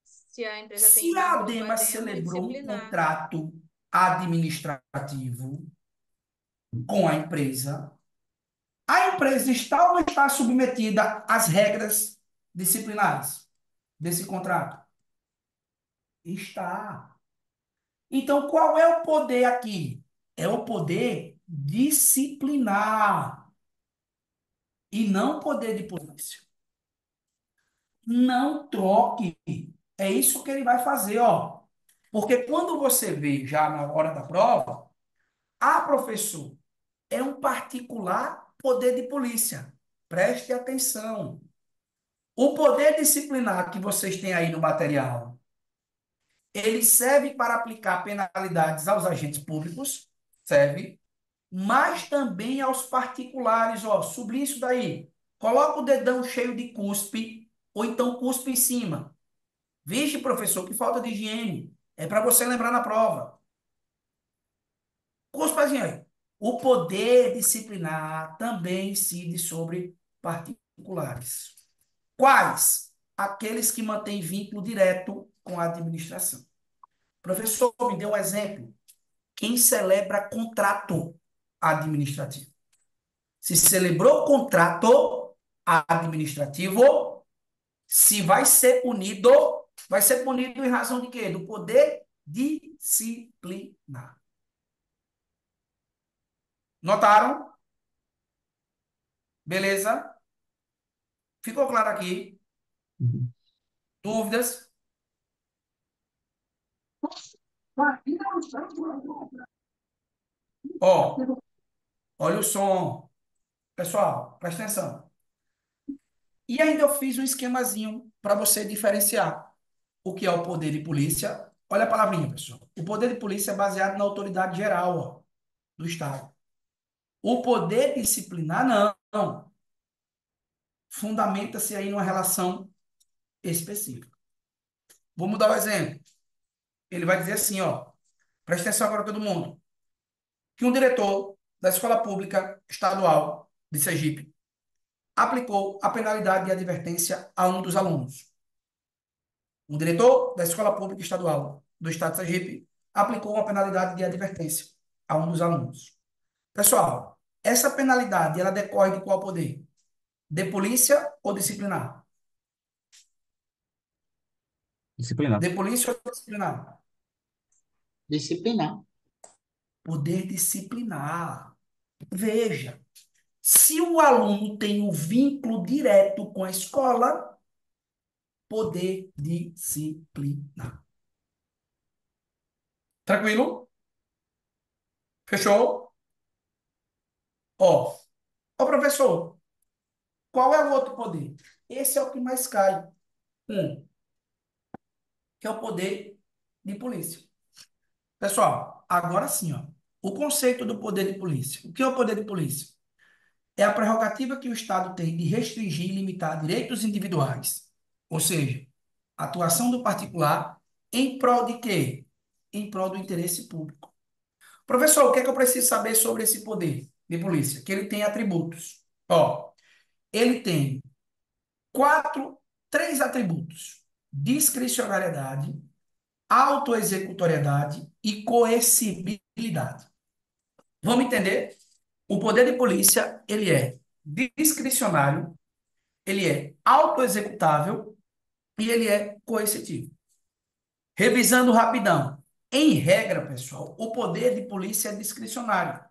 Se a empresa tem Se a vínculo com a ADEMA ADEMA, é celebrou um disciplinar. contrato administrativo com a empresa está ou não está submetida às regras disciplinares desse contrato? Está. Então, qual é o poder aqui? É o poder disciplinar e não poder de polícia. Não troque. É isso que ele vai fazer, ó. Porque quando você vê já na hora da prova, professor, é um particular poder de polícia. Preste atenção. O poder disciplinar que vocês têm aí no material, ele serve para aplicar penalidades aos agentes públicos, serve, mas também aos particulares, ó, sublinha isso daí. Coloca o dedão cheio de cuspe, ou então cuspe em cima. Vixe, professor, que falta de higiene. É para você lembrar na prova. Cuspazinho aí. O poder disciplinar também incide sobre particulares. Quais? Aqueles que mantêm vínculo direto com a administração. Professor, me dê um exemplo. Quem celebra contrato administrativo? Se celebrou contrato administrativo, se vai ser punido em razão de quê? Do poder disciplinar. Notaram? Beleza? Ficou claro aqui? Uhum. Dúvidas? Ó, olha o som. Pessoal, presta atenção. E ainda eu fiz um esquemazinho para você diferenciar o que é o poder de polícia. Olha a palavrinha, pessoal. O poder de polícia é baseado na autoridade geral, ó, do Estado. O poder disciplinar, não. Fundamenta-se aí numa relação específica. Vamos dar um exemplo. Ele vai dizer assim, ó. Presta atenção agora todo mundo. Que um diretor da escola pública estadual de Sergipe aplicou a penalidade de advertência a um dos alunos. Um diretor da escola pública estadual do estado de Sergipe aplicou uma penalidade de advertência a um dos alunos. Pessoal, essa penalidade, ela decorre de qual poder? De polícia ou disciplinar? Disciplinar. De polícia ou disciplinar? Disciplinar. Poder disciplinar. Veja, se o aluno tem um vínculo direto com a escola, poder disciplinar. Tranquilo? Fechou? Ó, professor, qual é o outro poder? Esse é o que mais cai. Que é o poder de polícia. Pessoal, agora sim, ó, o conceito do poder de polícia. O que é o poder de polícia? É a prerrogativa que o Estado tem de restringir e limitar direitos individuais, ou seja, a atuação do particular em prol de quê? Em prol do interesse público. Professor, o que é que eu preciso saber sobre esse poder de polícia? Que ele tem atributos. Ó, ele tem três atributos: discricionariedade, autoexecutoriedade e coercibilidade. Vamos entender? O poder de polícia, ele é discricionário, ele é autoexecutável e ele é coercitivo. Revisando rapidão. Em regra, pessoal, o poder de polícia é discricionário.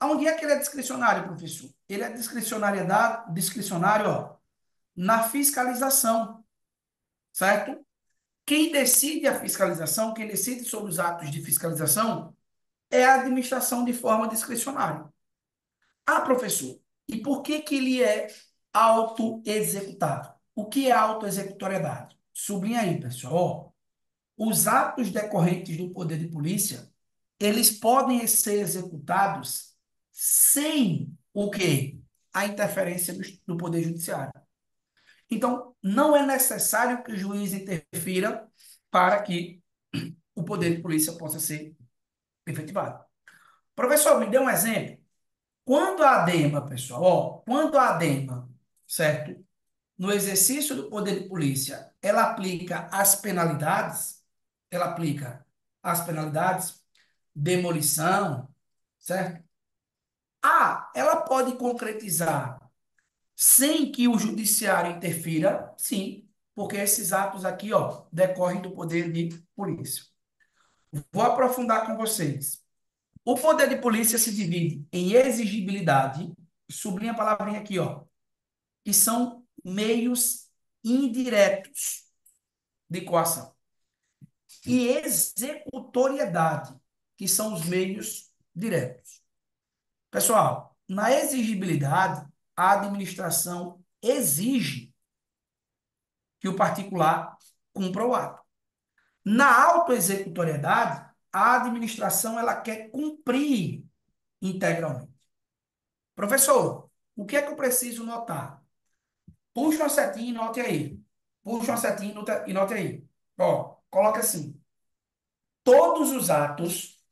Onde é que ele é discricionário, professor? Ele é discricionário, ó, na fiscalização, certo? Quem decide a fiscalização, quem decide sobre os atos de fiscalização é a administração de forma discricionária. Ah, professor, e por que que ele é autoexecutável? O que é autoexecutoriedade? Sublinha aí, pessoal. Ó, os atos decorrentes do poder de polícia, eles podem ser executados sem o quê? A interferência do poder judiciário. Então, não é necessário que o juiz interfira para que o poder de polícia possa ser efetivado. Professor, me dê um exemplo. Quando a ADEMA, pessoal, ó, quando a ADEMA, certo, no exercício do poder de polícia, ela aplica as penalidades, demolição, certo? Ah, ela pode concretizar sem que o judiciário interfira, sim, porque esses atos aqui, ó, decorrem do poder de polícia. Vou aprofundar com vocês. O poder de polícia se divide em exigibilidade, sublinha a palavrinha aqui, ó, que são meios indiretos de coação, e executoriedade, que são os meios diretos. Pessoal, na exigibilidade, a administração exige que o particular cumpra o ato. Na autoexecutoriedade, a administração ela quer cumprir integralmente. Professor, o que é que eu preciso notar? Puxa uma setinha e note aí. Puxa uma setinha e note aí. Ó, coloca assim. Todos os atos,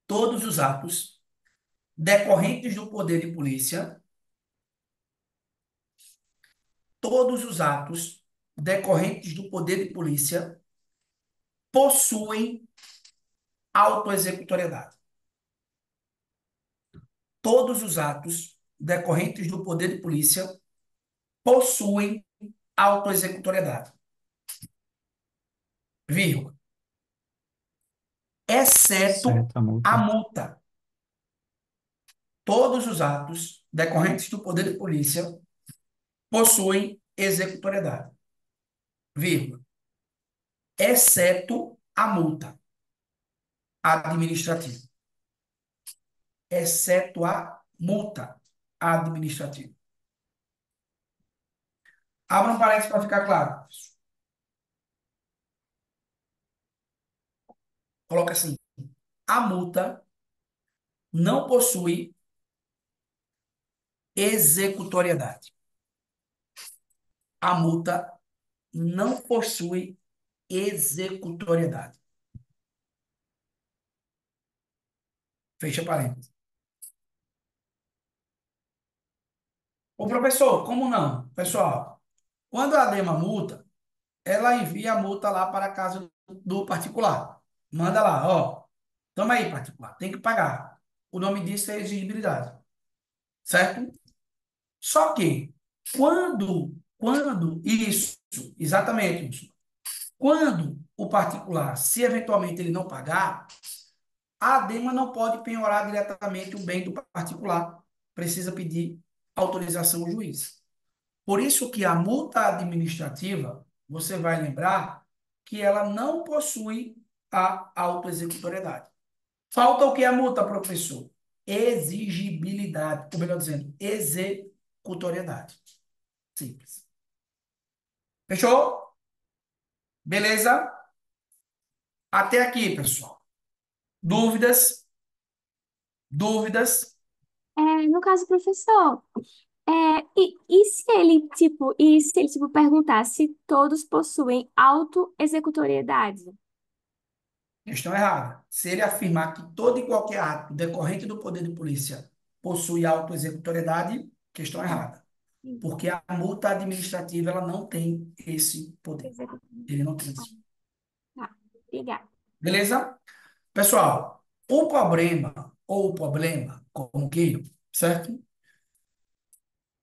todos os atos decorrentes do poder de polícia, todos os atos decorrentes do poder de polícia possuem autoexecutoriedade. Todos os atos decorrentes do poder de polícia possuem autoexecutoriedade. Vírgula. Exceto Certo, a multa. a multa. Todos os atos decorrentes do poder de polícia possuem executoriedade. Vírgula. Exceto a multa administrativa. Exceto a multa administrativa. Abra um parênteses para ficar claro. Coloca assim. A multa não possui executoriedade. A multa não possui executoriedade. Fecha parênteses. Ô, professor, como não? Pessoal, Quando a ADEMA multa, ela envia a multa lá para a casa do particular. Manda lá, ó. Toma aí, particular, tem que pagar. O nome disso é exigibilidade, certo? Só que quando isso, exatamente isso, quando o particular, se eventualmente ele não pagar, a ADEMA não pode penhorar diretamente o bem do particular. Precisa pedir autorização ao juiz. Por isso que a multa administrativa, você vai lembrar que ela não possui a autoexecutoriedade. Falta o que a multa, professor? Exigibilidade, ou melhor dizendo, executoriedade. Simples. Fechou? Beleza? Até aqui, pessoal. Dúvidas? Dúvidas? No caso, professor, e se ele, tipo, perguntar se todos possuem autoexecutoriedade? Questão errada. Se ele afirmar que todo e qualquer ato decorrente do poder de polícia possui autoexecutoriedade, questão errada. Porque a multa administrativa ela não tem esse poder. Ele não tem esse. Tá, obrigada. Beleza? Pessoal, o problema, ou o problema, como queiram, certo?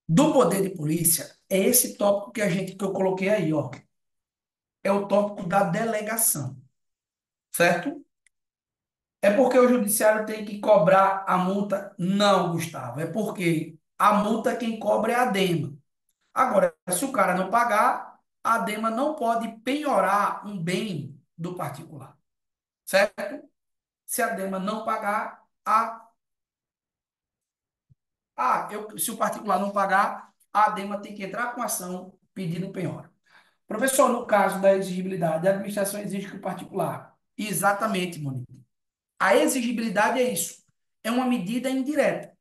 Do poder de polícia é esse tópico que eu coloquei aí, ó. É o tópico da delegação, certo? É porque o judiciário tem que cobrar a multa? Não, Gustavo. É porque a multa quem cobra é a ADEMA. Agora, se o cara não pagar, a ADEMA não pode penhorar um bem do particular, certo? Se a ADEMA não pagar, se o particular não pagar, a ADEMA tem que entrar com ação pedindo penhora. Professor, no caso da exigibilidade, a administração exige que o particular. Exatamente, Monique. A exigibilidade é isso. É uma medida indireta.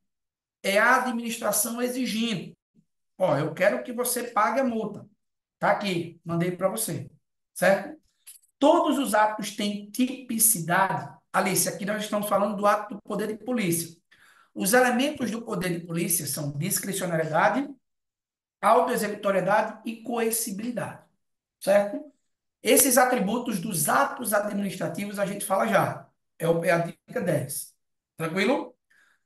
É a administração exigindo. Ó, eu quero que você pague a multa. Tá aqui, mandei para você. Certo? Todos os atos têm tipicidade. Alice, aqui nós estamos falando do ato do poder de polícia. Os elementos do poder de polícia são discricionariedade, autoexecutoriedade e coercibilidade. Certo? Esses atributos dos atos administrativos a gente fala já. É a dica 10. Tranquilo?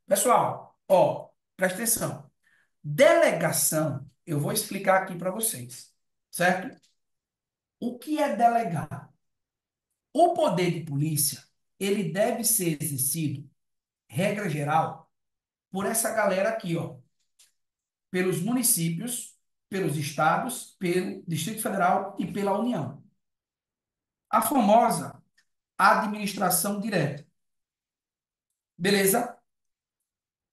Pessoal, ó, presta atenção. Delegação, eu vou explicar aqui para vocês. Certo? O que é delegar? O poder de polícia, ele deve ser exercido, regra geral, por essa galera aqui, ó. Pelos municípios, pelos estados, pelo Distrito Federal e pela União. A famosa administração direta. Beleza?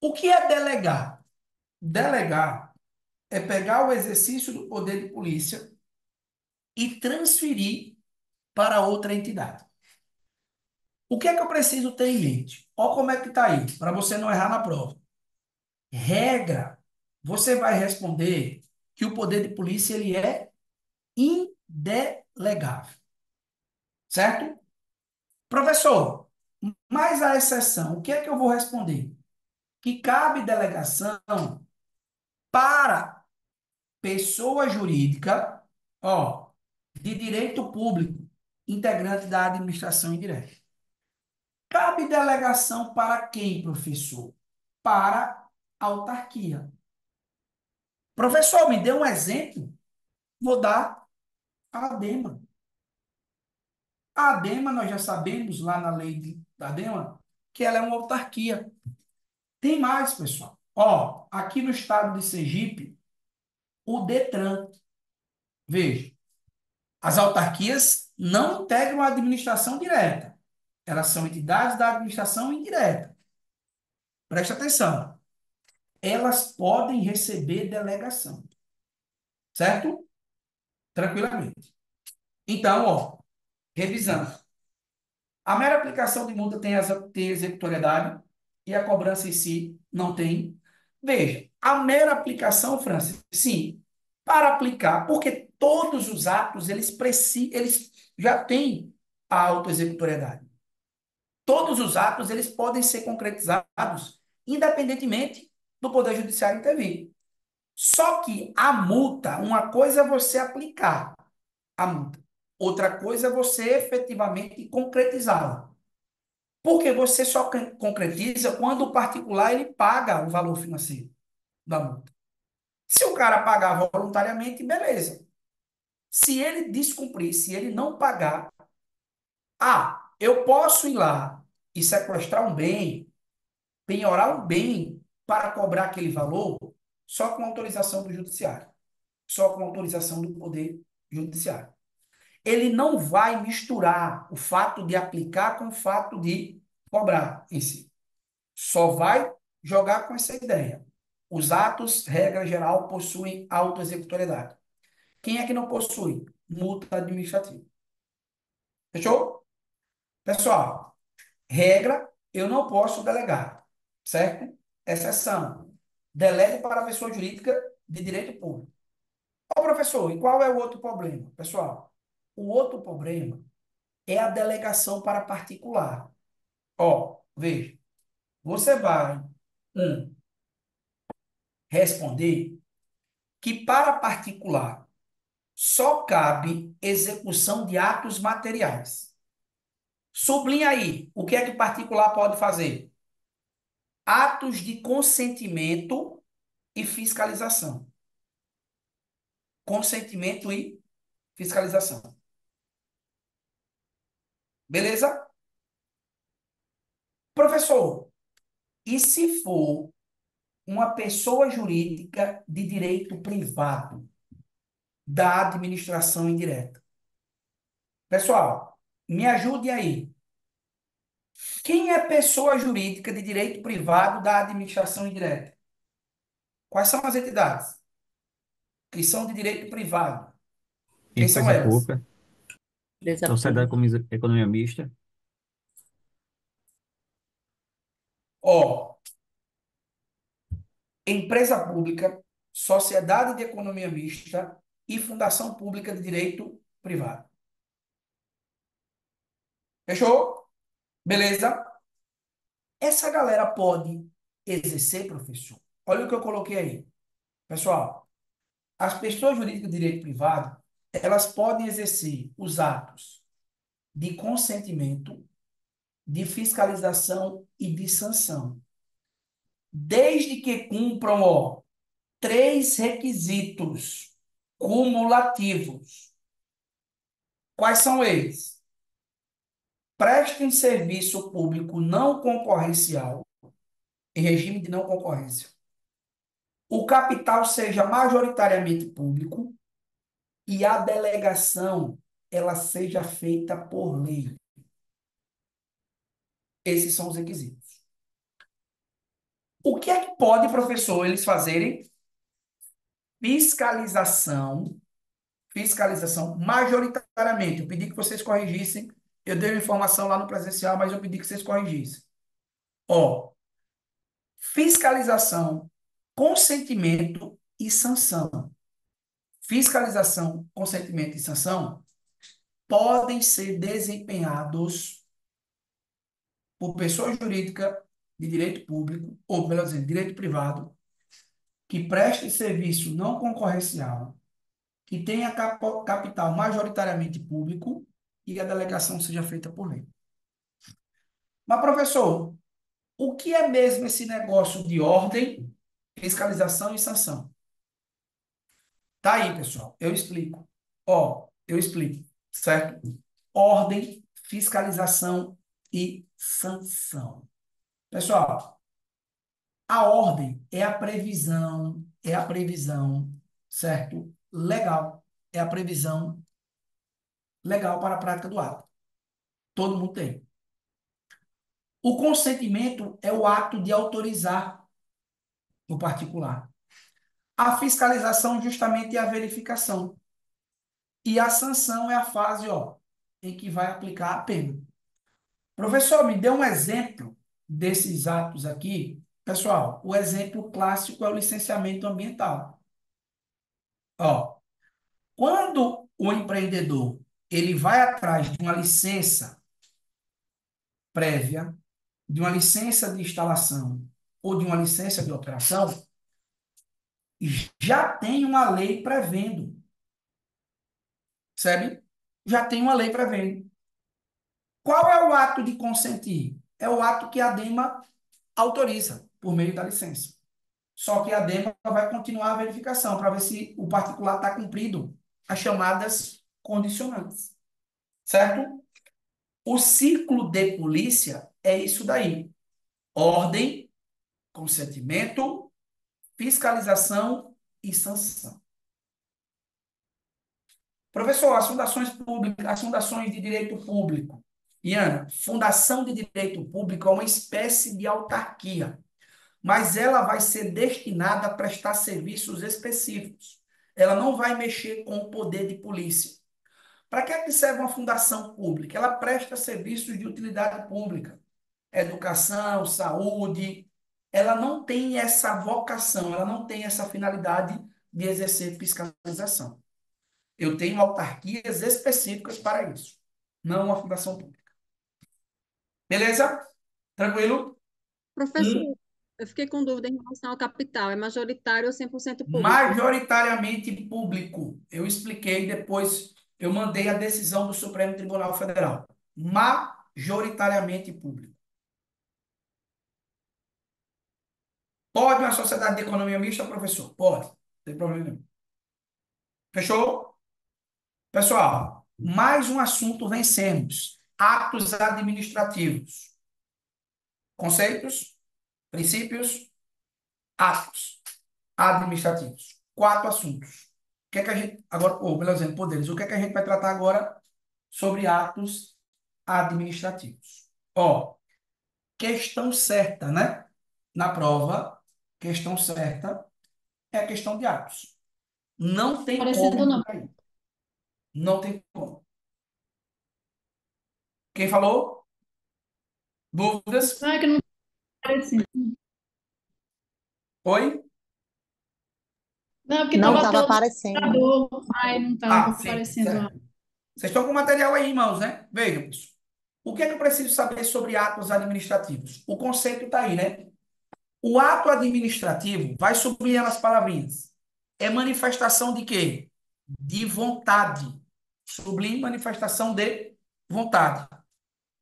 O que é delegar? Delegar é pegar o exercício do poder de polícia e transferir para outra entidade. O que é que eu preciso ter em mente? Olha como é que está aí, para você não errar na prova. Regra, você vai responder que o poder de polícia ele é indelegável. Certo? Professor, mas a exceção, o que é que eu vou responder? Que cabe delegação para pessoa jurídica, ó, de direito público, integrante da administração indireta. Cabe delegação para quem, professor? Para autarquia. Professor, me dê um exemplo. Vou dar a ADEMA. A ADEMA, nós já sabemos lá na lei da ADEMA que ela é uma autarquia. Tem mais, pessoal. Ó, aqui no estado de Sergipe, o DETRAN. Veja, as autarquias não integram a administração direta. Elas são entidades da administração indireta. Preste atenção. Elas podem receber delegação. Certo? Tranquilamente. Então, ó, revisando. A mera aplicação de multa tem executoriedade e a cobrança em si não tem. Veja, a mera aplicação, Francis, sim, para aplicar, porque todos os atos, eles já têm a autoexecutoriedade. Todos os atos, eles podem ser concretizados independentemente do Poder Judiciário intervir. Só que a multa, uma coisa é você aplicar a multa, outra coisa é você efetivamente concretizá-la. Porque você só concretiza quando o particular ele paga o valor financeiro da multa. Se o cara pagar voluntariamente, beleza. Se ele descumprir, se ele não pagar, eu posso ir lá e sequestrar um bem, penhorar um bem para cobrar aquele valor só com autorização do judiciário, só com autorização do poder judiciário. Ele não vai misturar o fato de aplicar com o fato de cobrar em si. Só vai jogar com essa ideia. Os atos, regra geral, possuem autoexecutoriedade. Quem é que não possui? Multa administrativa. Fechou? Pessoal, regra, eu não posso delegar, certo? Exceção, delego para a pessoa jurídica de direito público. Ó, professor, e qual é o outro problema? Pessoal, o outro problema é a delegação para particular. Ó, veja, você vai, responder que para particular só cabe execução de atos materiais. Sublinha aí, o que é que particular pode fazer? Atos de consentimento e fiscalização. Consentimento e fiscalização. Beleza? Professor, e se for uma pessoa jurídica de direito privado da administração indireta? Pessoal, me ajude aí. Quem é pessoa jurídica de direito privado da administração indireta? Quais são as entidades que são de direito privado? Quem são Empresa elas? pública, Empresa sociedade pública. com economia mista, Ó, empresa pública, sociedade de economia mista e fundação pública de direito privado. Fechou? Beleza? Essa galera pode exercer, professor. Olha o que eu coloquei aí. Pessoal, as pessoas jurídicas de direito privado, elas podem exercer os atos de consentimento, de fiscalização e de sanção, desde que cumpram, ó, três requisitos cumulativos. Quais são eles? Prestem serviço público não concorrencial, em regime de não concorrência. O capital seja majoritariamente público e a delegação ela seja feita por lei. Esses são os requisitos. O que é que pode, professor, eles fazerem? Fiscalização majoritariamente. Eu pedi que vocês corrigissem. Eu dei uma informação lá no presencial, mas eu pedi que vocês corrigissem. Ó, fiscalização, consentimento e sanção. Fiscalização, consentimento e sanção podem ser desempenhados por pessoa jurídica de direito público, ou melhor dizendo, direito privado, que preste serviço não concorrencial, que tenha capital majoritariamente público e a delegação seja feita por lei. Mas, professor, o que é mesmo esse negócio de ordem, fiscalização e sanção? Tá aí, pessoal. Eu explico. Ó, eu explico, certo? Ordem, fiscalização e sanção. Pessoal, a ordem é a previsão, certo? Legal. É a previsão legal para a prática do ato. Todo mundo tem. O consentimento é o ato de autorizar o particular. A fiscalização justamente é a verificação. E a sanção é a fase, ó, em que vai aplicar a pena. Professor, me dê um exemplo desses atos aqui. Pessoal, o exemplo clássico é o licenciamento ambiental. Ó, quando o empreendedor ele vai atrás de uma licença prévia, de uma licença de instalação ou de uma licença de operação, já tem uma lei prevendo, percebe? Já tem uma lei prevendo. Qual é o ato de consentir? É o ato que a DEMA autoriza, por meio da licença. Só que a DEMA vai continuar a verificação para ver se o particular está cumprindo as chamadas condicionantes. Certo? O ciclo de polícia é isso daí: ordem, consentimento, fiscalização e sanção. Professor, as fundações públicas, as fundações de direito público. Iana, fundação de direito público é uma espécie de autarquia, mas ela vai ser destinada a prestar serviços específicos. Ela não vai mexer com o poder de polícia. Para que é que serve uma fundação pública? Ela presta serviços de utilidade pública, educação, saúde. Ela não tem essa vocação, ela não tem essa finalidade de exercer fiscalização. Eu tenho autarquias específicas para isso, não uma fundação pública. Beleza? Tranquilo? Professor, eu fiquei com dúvida em relação ao capital. É majoritário ou 100% público? Majoritariamente público. Eu expliquei depois, eu mandei a decisão do Supremo Tribunal Federal. Majoritariamente público. Pode uma sociedade de economia mista, professor? Pode. Não tem problema nenhum. Fechou? Pessoal, mais um assunto vencemos. Atos administrativos. Conceitos, princípios, atos administrativos. 4 assuntos. O que é que a gente agora, melhor dizendo, poderes. O que é que a gente vai tratar agora sobre atos administrativos? Ó, questão certa, né? Na prova, questão certa é a questão de atos. Não tem Parecendo como não. cair. Não tem como. Quem falou? Dúvidas? Ah, é que não tá parecendo. Oi? Não, porque Não tava estava tela do aparecendo. computador, aí não tava Sim, aparecendo. certo. Vocês estão com o material aí em mãos, né? Vejam, pessoal. O que é que eu preciso saber sobre atos administrativos? O conceito está aí, né? O ato administrativo, vai sublinhando as palavrinhas. É manifestação de quê? De vontade. Sublinhe manifestação de vontade.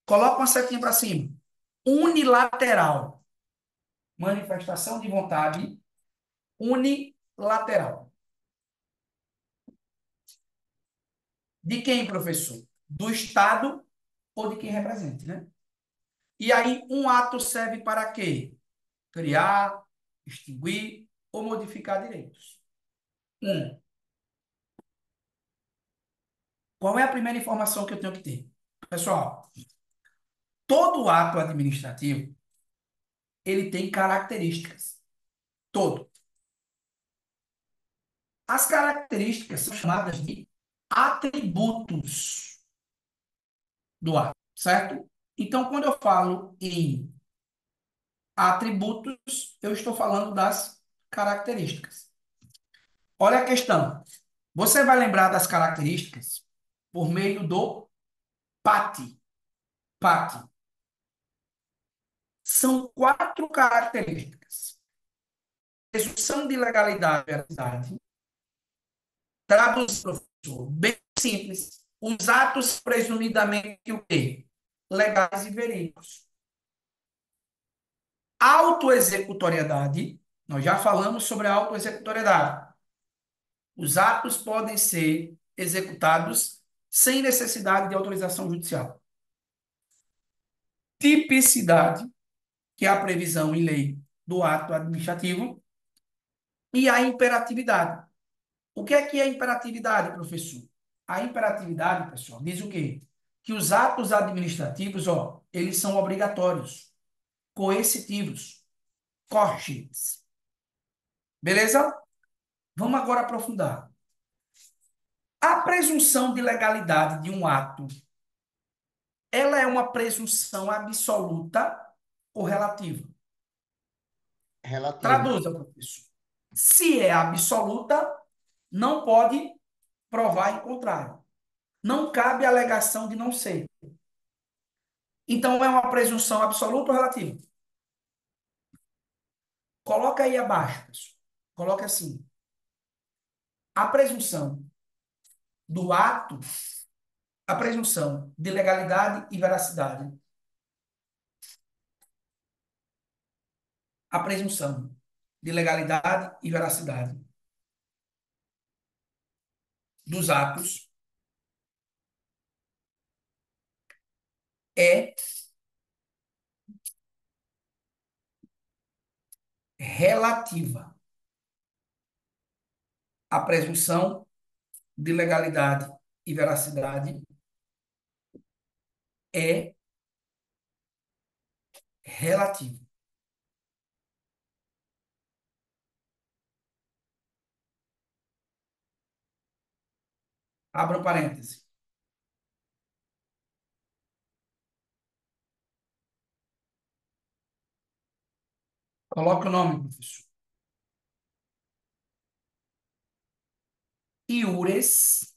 Coloca uma setinha para cima. Unilateral. Manifestação de vontade unilateral. De quem, professor? Do Estado ou de quem represente, né? E aí, um ato serve para quê? Criar, extinguir ou modificar direitos. Qual é a primeira informação que eu tenho que ter? Pessoal, todo ato administrativo, ele tem características. Todo. As características são chamadas de atributos do ato, certo? Então, quando eu falo em atributos, eu estou falando das características. Olha a questão. Você vai lembrar das características por meio do PAT. PAT. São 4 características. Presunção de legalidade e veracidade. Traduz, professor, bem simples. Os atos presumidamente o quê? Legais e verídicos. Autoexecutoriedade. Nós já falamos sobre a autoexecutoriedade. Os atos podem ser executados sem necessidade de autorização judicial. Tipicidade, que é a previsão em lei do ato administrativo, e a imperatividade. O que é imperatividade, professor? A imperatividade, pessoal, diz o quê? Que os atos administrativos, eles são obrigatórios, coercitivos, coercitivos. Beleza? Vamos agora aprofundar. A presunção de legalidade de um ato, ela é uma presunção absoluta ou relativa? Relativo. Traduza, professor. Se é absoluta, não pode provar em contrário. Não cabe alegação de não ser. Então, é uma presunção absoluta ou relativa? Coloca aí abaixo, pessoal. Coloca assim. A presunção do ato, a presunção de legalidade e veracidade. A presunção de legalidade e veracidade dos atos é relativa. A presunção de legalidade e veracidade é relativa. Abra um parêntese. Coloque o nome, professor. Iures,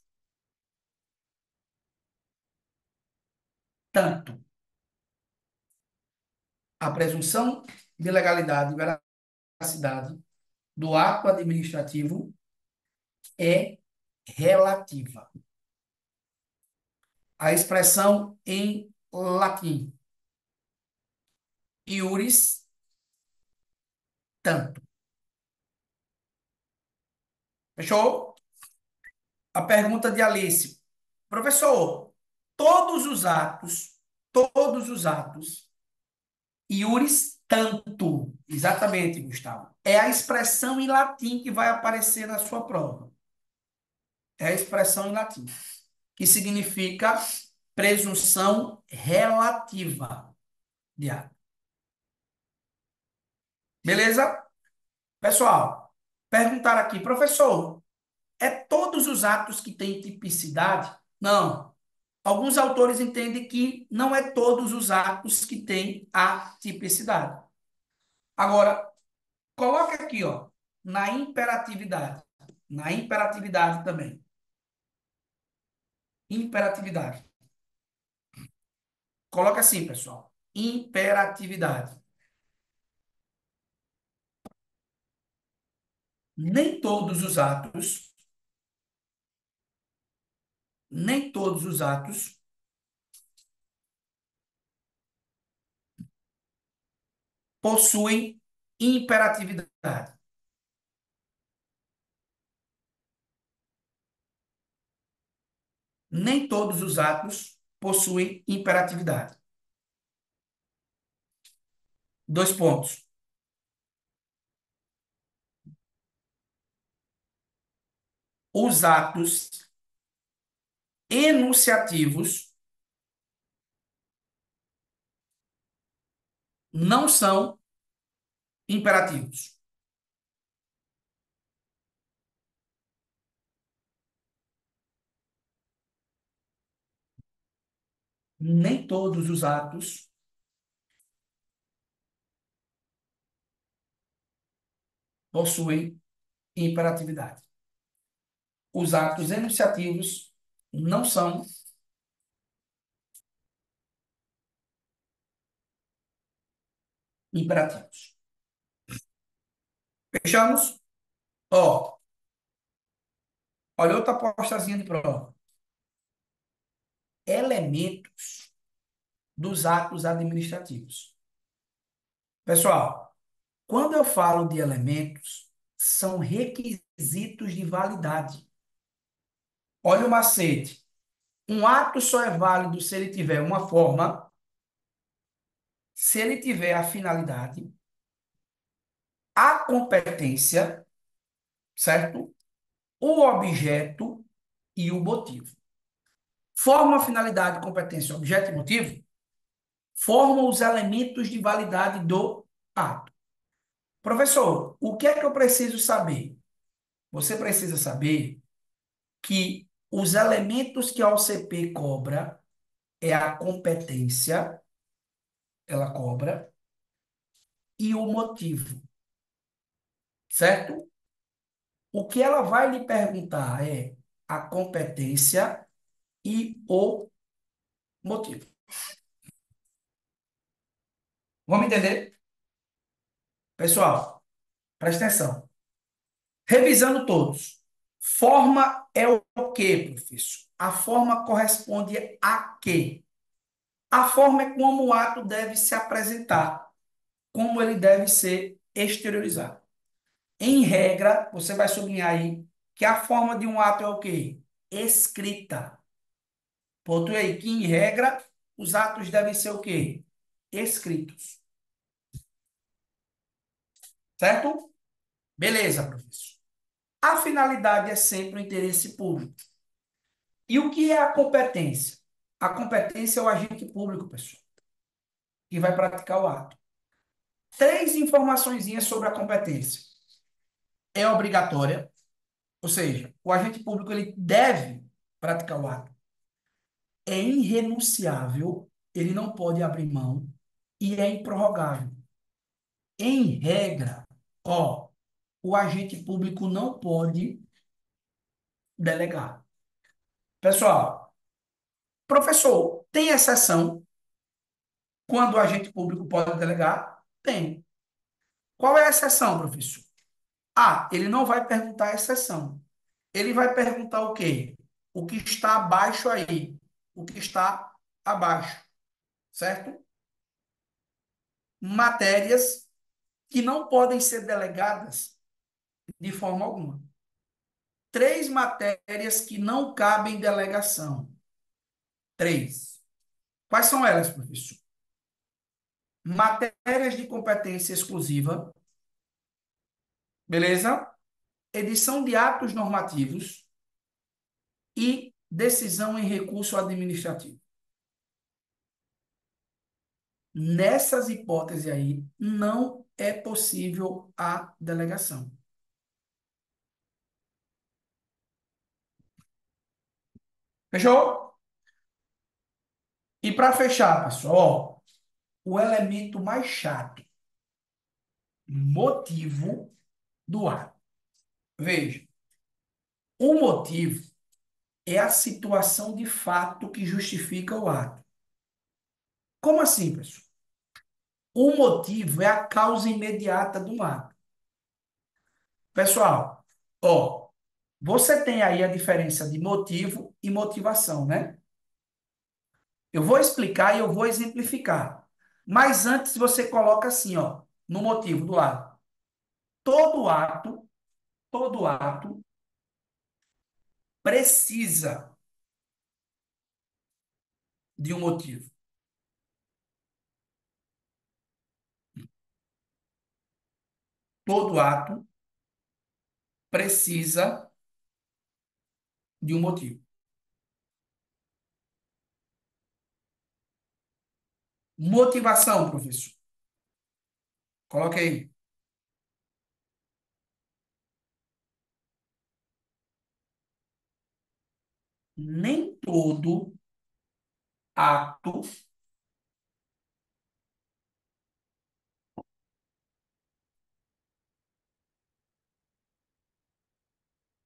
tanto a presunção de legalidade e veracidade do ato administrativo é relativa. A expressão em latim, iuris tanto. Fechou? A pergunta de Alice. Professor, todos os atos, iuris tanto. Exatamente, Gustavo. É a expressão em latim que vai aparecer na sua prova. É a expressão em latim, que significa presunção relativa de ato. Beleza? Pessoal, perguntaram aqui, professor, é todos os atos que têm tipicidade? Não. Alguns autores entendem que não é todos os atos que têm a tipicidade. Agora, coloca aqui, ó, na imperatividade. Na imperatividade também. Imperatividade. Coloca assim, pessoal. Imperatividade. Nem todos os atos, nem todos os atos possuem imperatividade. Nem todos os atos possuem imperatividade. Dois pontos. Os atos enunciativos não são imperativos. Nem todos os atos possuem imperatividade. Os atos enunciativos não são imperativos. Fechamos? Ó, olha outra apostazinha de prova. Elementos dos atos administrativos. Pessoal, quando eu falo de elementos, são requisitos de validade. Olha o macete. Um ato só é válido se ele tiver uma forma, se ele tiver a finalidade, a competência, certo? O objeto e o motivo. Forma, finalidade, competência, objeto e motivo formam os elementos de validade do ato. Professor, o que é que eu preciso saber? Você precisa saber que os elementos que a OCP cobra é a competência, ela cobra, e o motivo, certo? O que ela vai lhe perguntar é a competência e o motivo. Vamos entender? Pessoal, presta atenção. Revisando todos. Forma é o quê, professor? A forma corresponde a quê? A forma é como o ato deve se apresentar, como ele deve ser exteriorizado. Em regra, você vai sublinhar aí que a forma de um ato é o quê? Escrita. Ponto aí, que em regra, os atos devem ser o quê? Escritos. Certo? Beleza, professor. A finalidade é sempre o interesse público. E o que é a competência? A competência é o agente público, pessoal, que vai praticar o ato. Três informaçõezinhas sobre a competência. É obrigatória, ou seja, o agente público ele deve praticar o ato. É irrenunciável, ele não pode abrir mão e é improrrogável. Em regra, ó, o agente público não pode delegar. Pessoal, professor, tem exceção quando o agente público pode delegar? Tem. Qual é a exceção, professor? Ah, ele não vai perguntar a exceção. Ele vai perguntar o quê? O que está abaixo aí. O que está abaixo. Certo? Matérias que não podem ser delegadas de forma alguma. Três matérias que não cabem delegação. Três. Quais são elas, professor? Matérias de competência exclusiva. Beleza? Edição de atos normativos e decisão em recurso administrativo. Nessas hipóteses aí, não é possível a delegação. Fechou? E para fechar, pessoal, ó, o elemento mais chato, motivo do ato. Veja, o motivo é a situação de fato que justifica o ato. Como assim, pessoal? O motivo é a causa imediata do ato. Pessoal, ó, você tem aí a diferença de motivo e motivação, né? Eu vou explicar e eu vou exemplificar. Mas antes você coloca assim, ó, no motivo do lado. Todo ato, todo ato precisa de um motivo. Todo ato precisa de um motivo. Motivação, professor. Coloca aí. Nem todo ato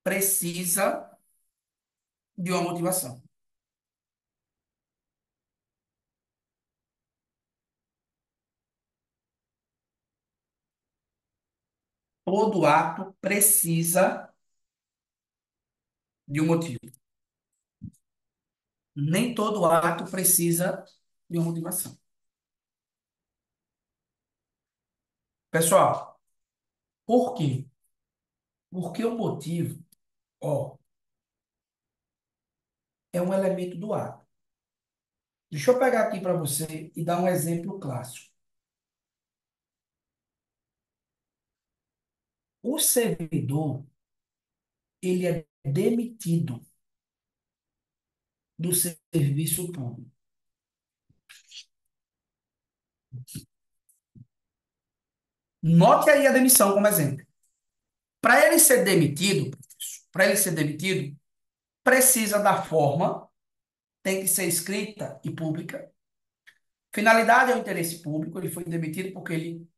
precisa de uma motivação. Todo ato precisa de um motivo. Nem todo ato precisa de uma motivação. Pessoal, por quê? Porque o motivo, ó, é um elemento do ato. Deixa eu pegar aqui para você e dar um exemplo clássico. O servidor, ele é demitido do serviço público. Note aí a demissão como exemplo. Para ele ser demitido, precisa da forma, tem que ser escrita e pública. Finalidade é o interesse público, ele foi demitido porque ele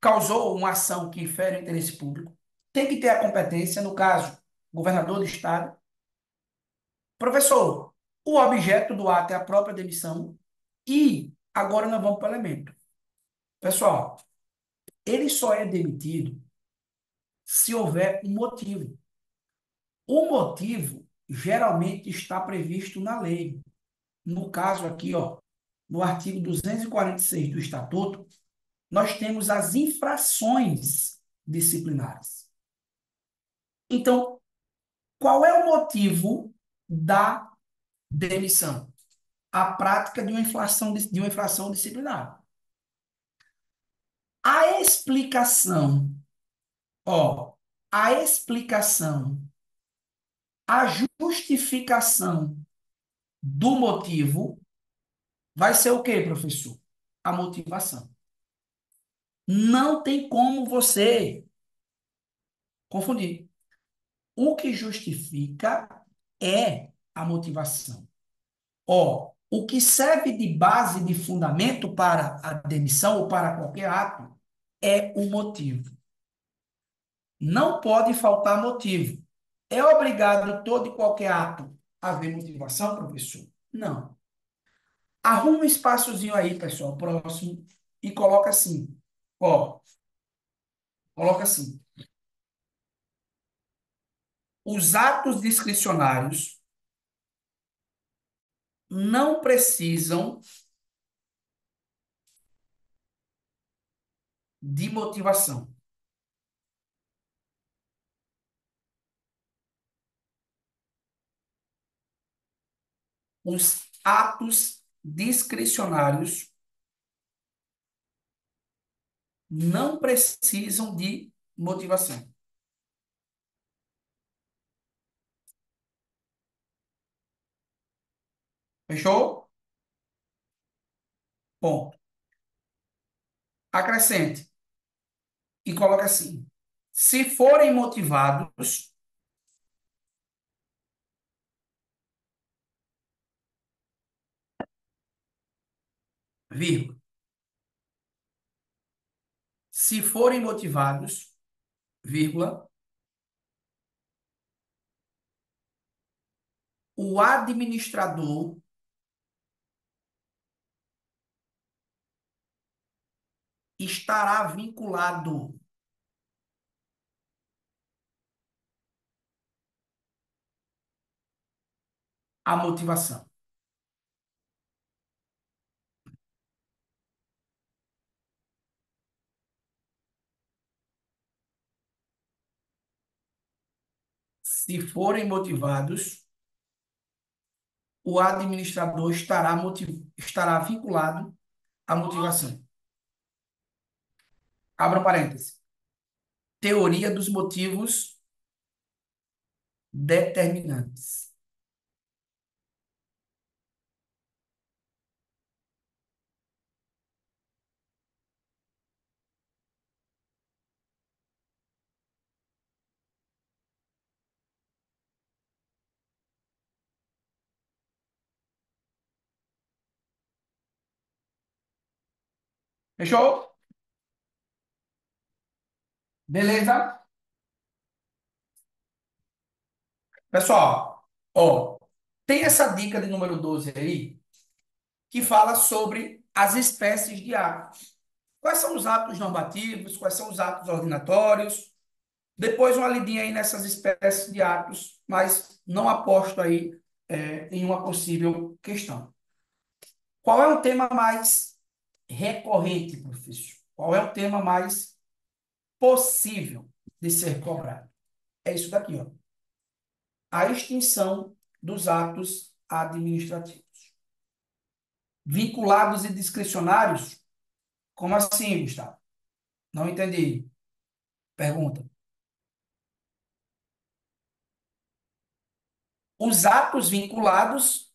causou uma ação que infere o interesse público. Tem que ter a competência, no caso, governador do estado. Professor, o objeto do ato é a própria demissão. E agora nós vamos para o elemento. Pessoal, ele só é demitido se houver um motivo. O motivo geralmente está previsto na lei. No caso aqui, ó, no artigo 246 do Estatuto, nós temos as infrações disciplinares. Então, qual é o motivo da demissão? A prática de uma infração disciplinar. A explicação, ó, a explicação, a justificação do motivo vai ser o quê, professor? A motivação. Não tem como você confundir. O que justifica é a motivação. Ó, o que serve de base, de fundamento para a demissão ou para qualquer ato é o motivo. Não pode faltar motivo. É obrigado todo e qualquer ato haver motivação, professor? Não. Arruma um espaçozinho aí, pessoal, próximo, e coloca assim. Ó, coloca assim. Os atos discricionários não precisam de motivação. Os atos discricionários não precisam de motivação. Fechou? Bom, acrescente e coloca assim. Se forem motivados, vírgula. Se forem motivados, vírgula, o administrador estará vinculado à motivação. Se forem motivados, o administrador estará vinculado à motivação. Abra um parêntese. Teoria dos motivos determinantes. Fechou? Beleza? Pessoal, ó, tem essa dica de número 12 aí, que fala sobre as espécies de atos. Quais são os atos normativos, quais são os atos ordinatórios. Depois uma lidinha aí nessas espécies de atos, mas não aposto aí em uma possível questão. Qual é o tema mais recorrente, professor? Qual é o tema mais possível de ser cobrado? É isso daqui, ó. A extinção dos atos administrativos. Vinculados e discricionários? Como assim, Gustavo? Não entendi. Pergunta. Os atos vinculados,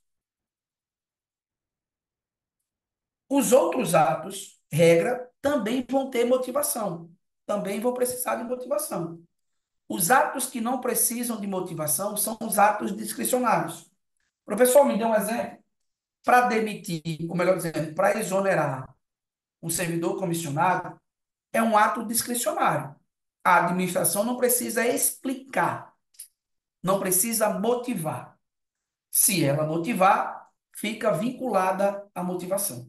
os outros atos, regra, também vão ter motivação. Também vão precisar de motivação. Os atos que não precisam de motivação são os atos discricionários. Professor, me dê um exemplo. Para demitir, ou melhor dizendo, para exonerar um servidor comissionado, é um ato discricionário. A administração não precisa explicar, não precisa motivar. Se ela motivar, fica vinculada à motivação.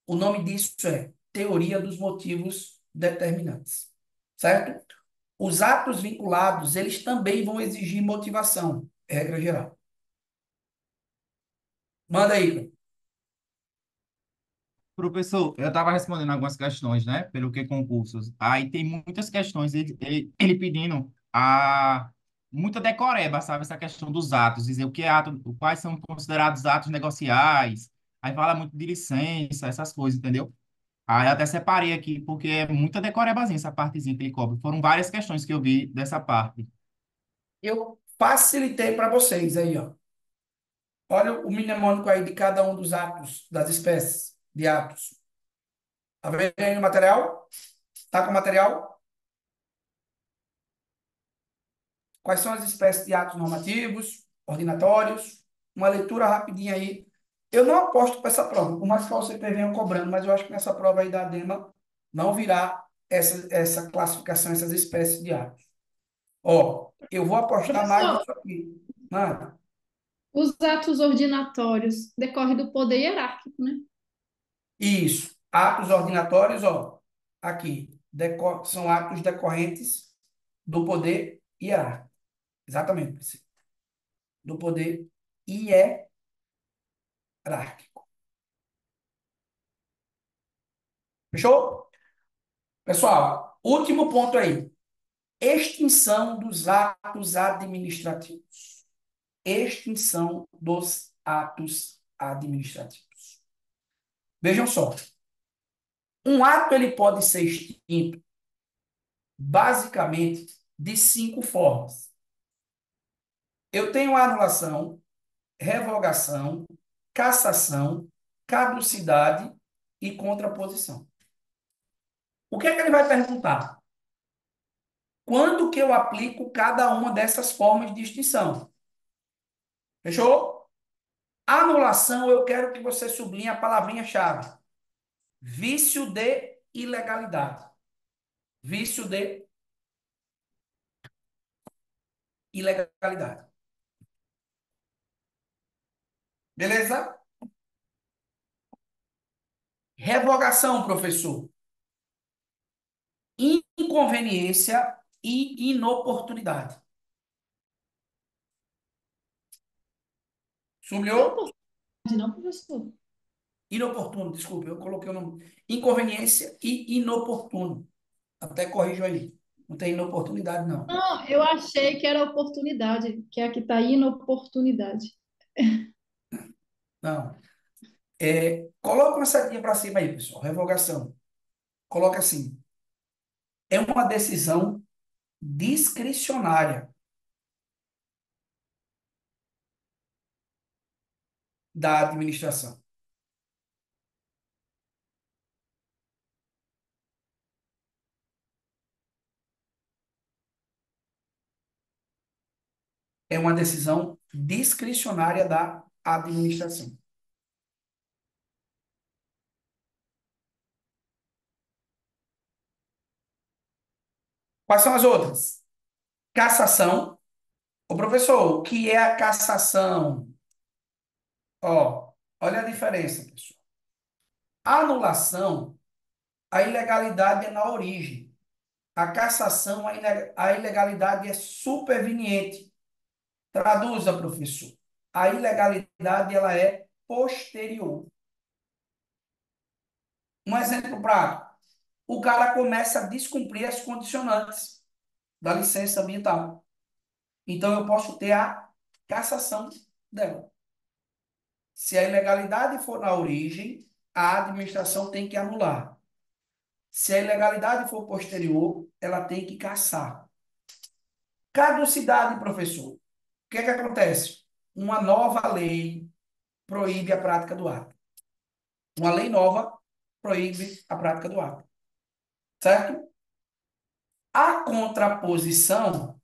O nome disso é teoria dos motivos determinantes, certo? Os atos vinculados, eles também vão exigir motivação, é regra geral. Manda aí, Igor. Professor, eu estava respondendo algumas questões, né, pelo que concursos. Aí tem muitas questões, ele pedindo muita decoreba, sabe, essa questão dos atos, dizer o que é ato, quais são considerados atos negociais, aí fala muito de licença, essas coisas, entendeu? Aí eu até separei aqui, porque é muita decorebazinha essa partezinha que ele cobra. Foram várias questões que eu vi dessa parte. Eu facilitei para vocês aí, ó. Olha o mnemônico aí de cada um dos atos, das espécies de atos. Tá vendo aí no material? Tá com o material? Quais são as espécies de atos normativos, ordinatórios? Uma leitura rapidinha aí. Eu não aposto para essa prova, por mais que a OCP venha cobrando, mas eu acho que nessa prova aí da ADEMA não virá essa classificação, essas espécies de atos. Ó, eu vou apostar mais Professor, nisso aqui. Mano, os atos ordinatórios decorrem do poder hierárquico, né? isso. Atos ordinatórios, ó, aqui, são atos decorrentes do poder hierárquico. Exatamente, Priscila. Do poder hierárquico. Fechou? Pessoal, último ponto aí. Extinção dos atos administrativos. Extinção dos atos administrativos. Vejam só. Um ato ele pode ser extinto basicamente de 5 formas. Eu tenho anulação, revogação, cassação, caducidade e contraposição. O que é que ele vai perguntar? Quando que eu aplico cada uma dessas formas de extinção? Fechou? Anulação, eu quero que você sublinhe a palavrinha-chave. Vício de ilegalidade. Vício de ilegalidade. Beleza? Revogação, professor. Inconveniência e inoportunidade. Não é Sumiu? oportunidade, não, professor. Inoportuno, desculpe, eu coloquei o nome. Inconveniência e inoportuno. Até corrijo aí. Não tem inoportunidade, não. Não, eu achei que era oportunidade, que aqui está inoportunidade. Não. Coloca uma setinha para cima aí, pessoal. Revogação. Coloca assim. É uma decisão discricionária da administração. É uma decisão discricionária da administração. Quais são as outras? Cassação. Ô, professor, o que é a cassação? Ó, olha a diferença, pessoal. Anulação, a ilegalidade é na origem. A cassação, a ilegalidade é superveniente. Traduza, professor. A ilegalidade, ela é posterior. Um exemplo prático. O cara começa a descumprir as condicionantes da licença ambiental. Então, eu posso ter a cassação dela. Se a ilegalidade for na origem, a administração tem que anular. Se a ilegalidade for posterior, ela tem que cassar. Caducidade, professor. O que é que acontece? Uma nova lei proíbe a prática do ato. Uma lei nova proíbe a prática do ato. Certo? A contraposição,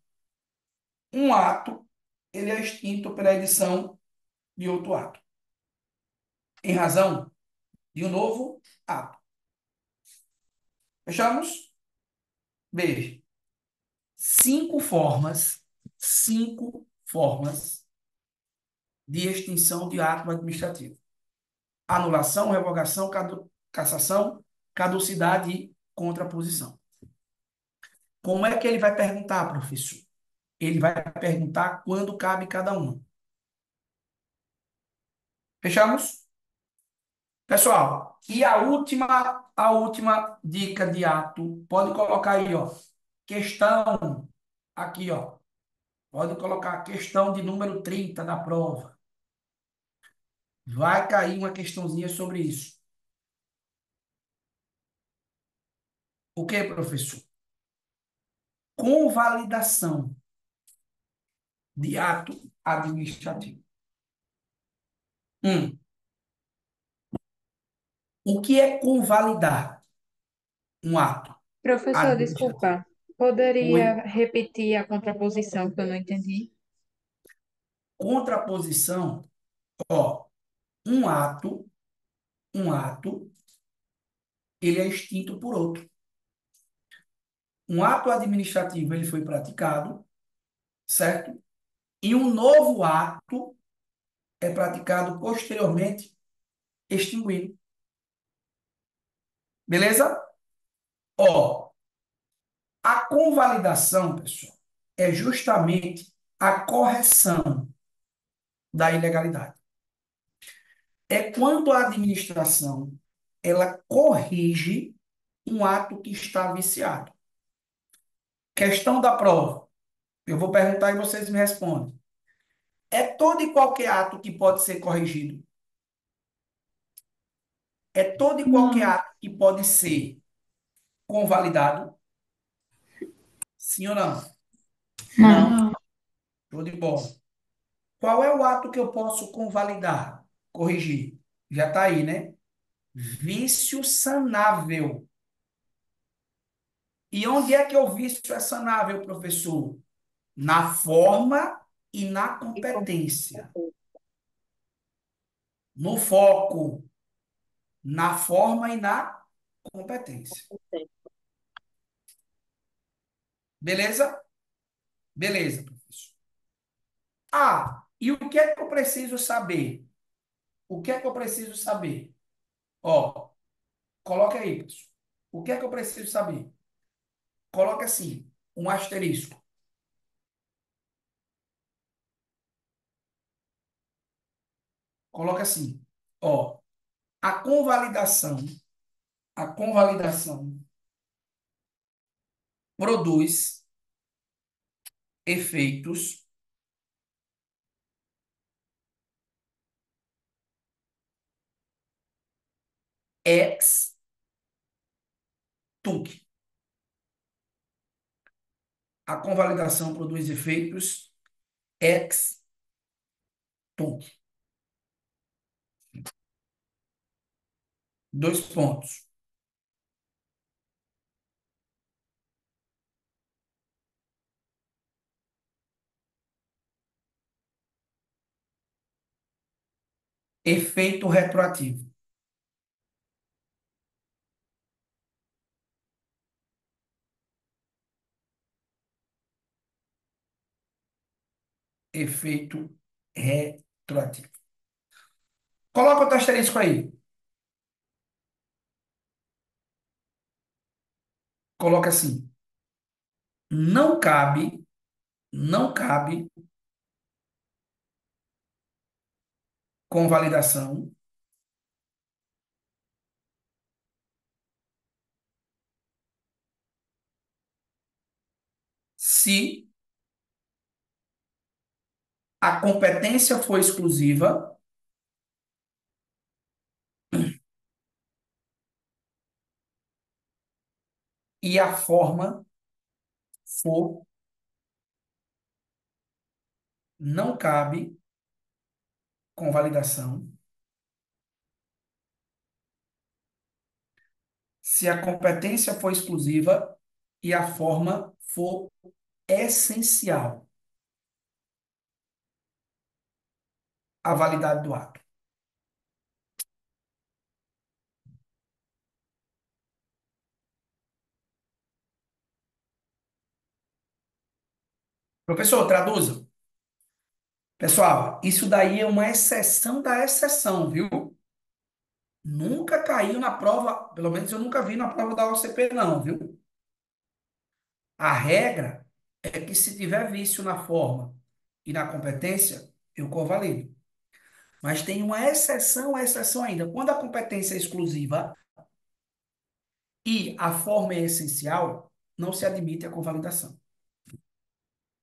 um ato, ele é extinto pela edição de outro ato, em razão de um novo ato. Fechamos? Beijo. Cinco formas de extinção de ato administrativo. Anulação, revogação, cassação, caducidade e contraposição. Como é que ele vai perguntar, professor? Ele vai perguntar quando cabe cada uma. Fechamos? Pessoal, e a última dica de ato, pode colocar aí, ó, questão, aqui, ó, pode colocar a questão de número 30 da prova. Vai cair uma questãozinha sobre isso. O que, professor? Convalidação de ato administrativo. O que é convalidar um ato Professor, administrativo? desculpa, poderia Oi. repetir a contraposição que eu não entendi? Contraposição, ó, um ato, ele é extinto por outro. Um ato administrativo, ele foi praticado, certo? E um novo ato é praticado posteriormente, extinguido. Beleza? Ó, a convalidação, pessoal, é justamente a correção da ilegalidade. É quando a administração ela corrige um ato que está viciado. Questão da prova. Eu vou perguntar e vocês me respondem. É todo e qualquer ato que pode ser corrigido? É todo e qualquer Não, ato que pode ser convalidado? Sim ou não? Não. não. Show de bola. Qual é o ato que eu posso convalidar? Corrigir. Já está aí, né? Vício sanável. E onde é que o vício é sanável, professor? Na forma e na competência. No foco, na forma e na competência. Beleza? Beleza, professor. Ah, e o que é que eu preciso saber? O que é que eu preciso saber? Ó, coloca aí, pessoal. O que é que eu preciso saber? Coloca assim, um asterisco. Coloca assim, ó, a convalidação, a convalidação produz efeitos ex tunc. A convalidação produz efeitos ex tunc. Dois pontos. Efeito retroativo. Efeito retroativo. Coloca o asterisco aí. Coloca assim. Não cabe convalidação se a competência for exclusiva e a forma for. Não cabe convalidação se a competência for exclusiva e a forma for essencial à validade do ato. Professor, traduza. Pessoal, isso daí é uma exceção da exceção, viu? Nunca caiu na prova, pelo menos eu nunca vi na prova da OCP, não, viu? A regra é que se tiver vício na forma e na competência, eu convalido. Mas tem uma exceção ainda. Quando a competência é exclusiva e a forma é essencial, não se admite a convalidação.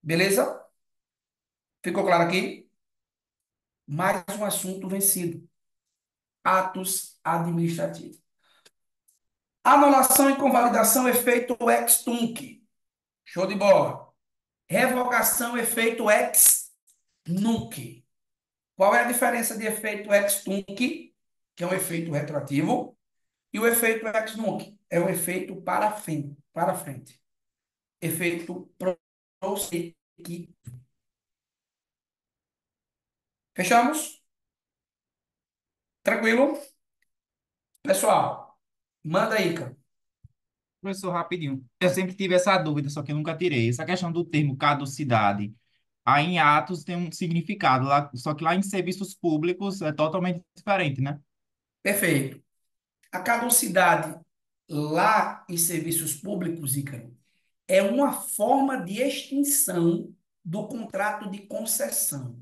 Beleza? Ficou claro aqui? Mais um assunto vencido. Atos administrativos. Anulação e convalidação, efeito ex tunc. Show de bola. Revogação, efeito ex nunc. Qual é a diferença de efeito ex tunc, que é um efeito retroativo, e o efeito ex nunc? É um efeito para frente. Para frente. Efeito prospectivo. Fechamos? Tranquilo? Pessoal, manda aí, cara. Professor, rapidinho. Eu sempre tive essa dúvida, só que eu nunca tirei. Essa questão do termo caducidade, aí em atos tem um significado, lá, só que lá em serviços públicos é totalmente diferente, né? Perfeito. A caducidade lá em serviços públicos, Ícaro, é uma forma de extinção do contrato de concessão.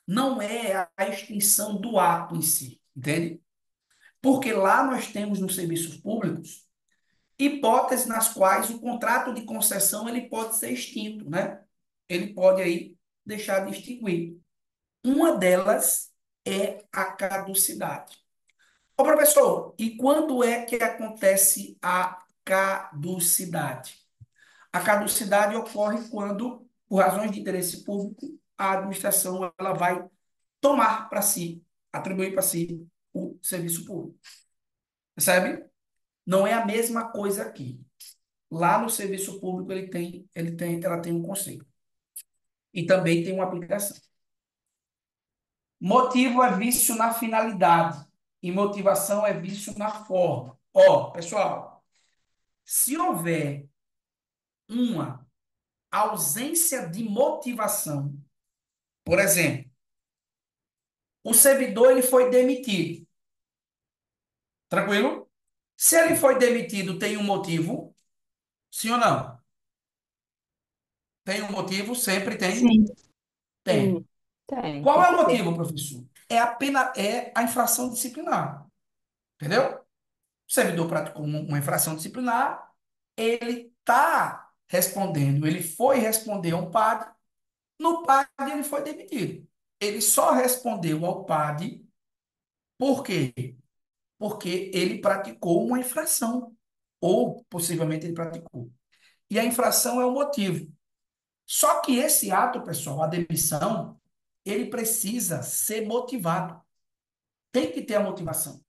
Não é a extinção do ato em si, entende? Porque lá nós temos nos serviços públicos hipóteses nas quais o contrato de concessão ele pode ser extinto, né? Ele pode aí deixar de extinguir. Uma delas é a caducidade. Ô, professor, e quando é que acontece a caducidade? A caducidade ocorre quando, por razões de interesse público, a administração ela vai tomar para si, atribuir para si o serviço público. Percebe? Não é a mesma coisa aqui. Lá no serviço público ela tem um conceito. E também tem uma aplicação. Motivo é vício na finalidade e motivação é vício na forma. Ó, pessoal, se houver uma ausência de motivação, por exemplo, o servidor ele foi demitido. Tranquilo? Se ele foi demitido, tem um motivo? Sim ou não? Tem um motivo? Sempre tem? Sim. Tem. Sim, tem Qual é que o ter. motivo, professor? É a infração disciplinar. Entendeu? O servidor praticou uma infração disciplinar, ele está respondendo, ele foi responder a um PAD, no PAD ele foi demitido. Ele só respondeu ao PAD por quê? Porque ele praticou uma infração, ou possivelmente ele praticou. E a infração é o motivo. Só que esse ato, pessoal, a demissão, ele precisa ser motivado. Tem que ter a motivação.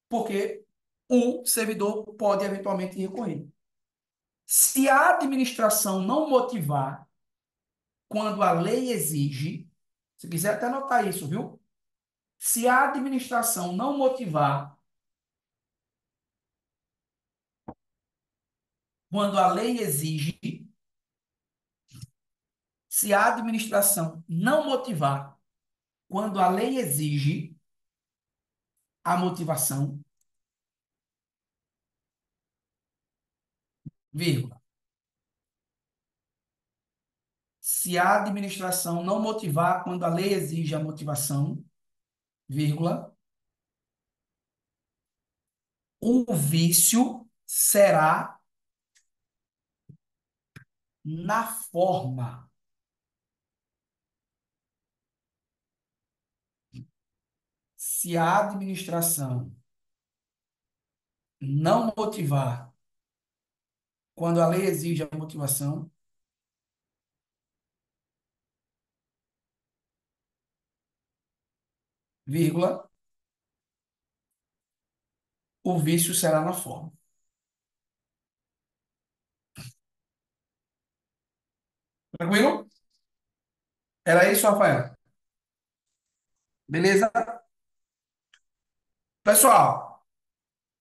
Porque o servidor pode eventualmente recorrer. Se a administração não motivar quando a lei exige, se quiser até anotar isso, viu? Se a administração não motivar quando a lei exige, se a administração não motivar quando a lei exige a motivação, vírgula. Se a administração não motivar quando a lei exige a motivação, vírgula, o vício será na forma. Se a administração não motivar quando a lei exige a motivação, vírgula, o vício será na forma. Tranquilo? Era isso, Rafael? Beleza? Pessoal,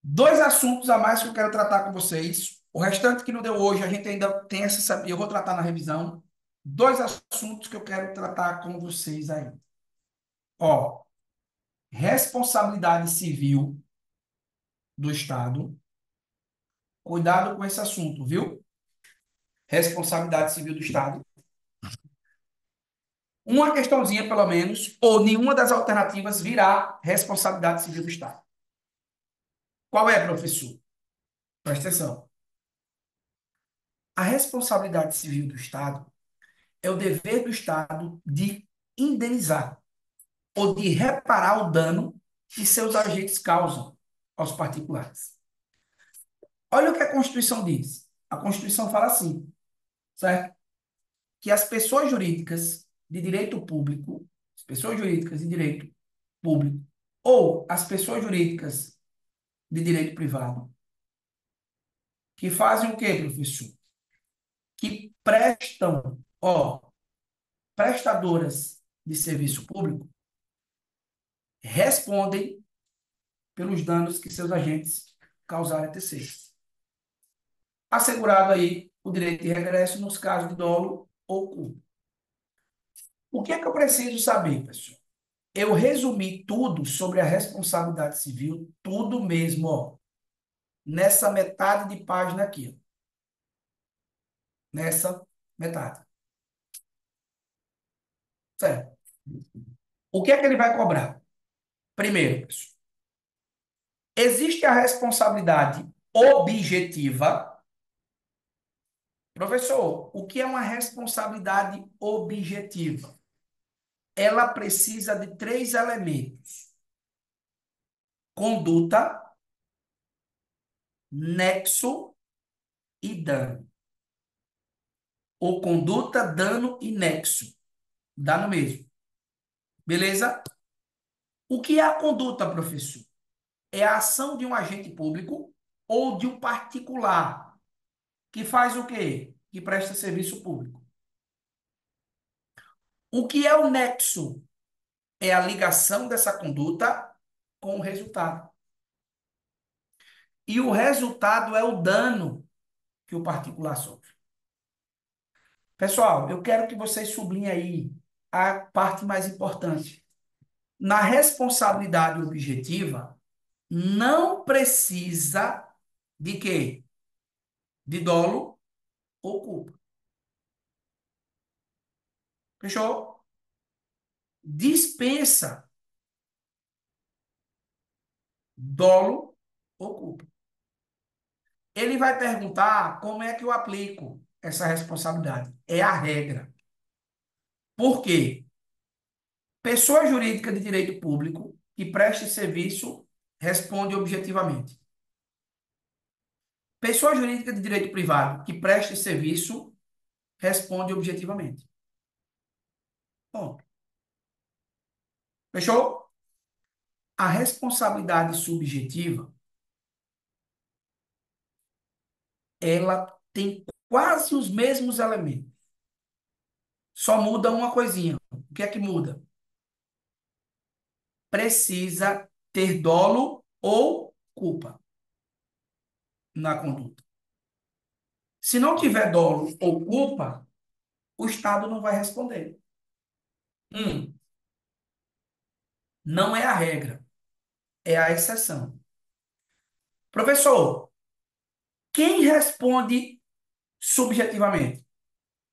dois assuntos a mais que eu quero tratar com vocês. O restante que não deu hoje, a gente ainda tem essa. Eu vou tratar na revisão. Dois assuntos que eu quero tratar com vocês aí. Ó, responsabilidade civil do Estado. Cuidado com esse assunto, viu? responsabilidade civil do Estado. Uma questãozinha, pelo menos, ou nenhuma das alternativas virá responsabilidade civil do Estado. Qual é, professor? Presta atenção. A responsabilidade civil do Estado é o dever do Estado de indenizar ou de reparar o dano que seus agentes causam aos particulares. Olha o que a Constituição diz. A Constituição fala assim, certo? Que as pessoas jurídicas de direito público, as pessoas jurídicas de direito público, ou as pessoas jurídicas de direito privado, que fazem o quê, professor? Que prestam, prestadoras de serviço público, respondem pelos danos que seus agentes causarem a terceiros. Assegurado aí o direito de regresso nos casos de dolo ou culpa. O que é que eu preciso saber, pessoal? Eu resumi tudo sobre a responsabilidade civil, tudo mesmo, nessa metade de página aqui. Nessa metade. Certo? O que é que ele vai cobrar? Primeiro, pessoal, existe a responsabilidade objetiva. Professor, o que é uma responsabilidade objetiva? Ela precisa de 3 elementos: conduta, nexo e dano. Ou conduta, dano e nexo. Dá no mesmo. Beleza? O que é a conduta, professor? É a ação de um agente público ou de um particular que faz o quê? Que presta serviço público. O que é o nexo? É a ligação dessa conduta com o resultado. E o resultado é o dano que o particular sofre. Pessoal, eu quero que vocês sublinhem aí a parte mais importante. Na responsabilidade objetiva, não precisa de quê? De dolo ou culpa. Fechou? Dispensa dolo ou culpa. Ele vai perguntar como é que eu aplico essa responsabilidade. É a regra. Por quê? Pessoa jurídica de direito público que preste serviço responde objetivamente. Pessoa jurídica de direito privado que preste serviço responde objetivamente. Bom, fechou? A responsabilidade subjetiva, ela tem quase os mesmos elementos. Só muda uma coisinha. O que é que muda? Precisa ter dolo ou culpa na conduta. Se não tiver dolo ou culpa, o Estado não vai responder. Não é a regra, é a exceção. Professor, quem responde subjetivamente?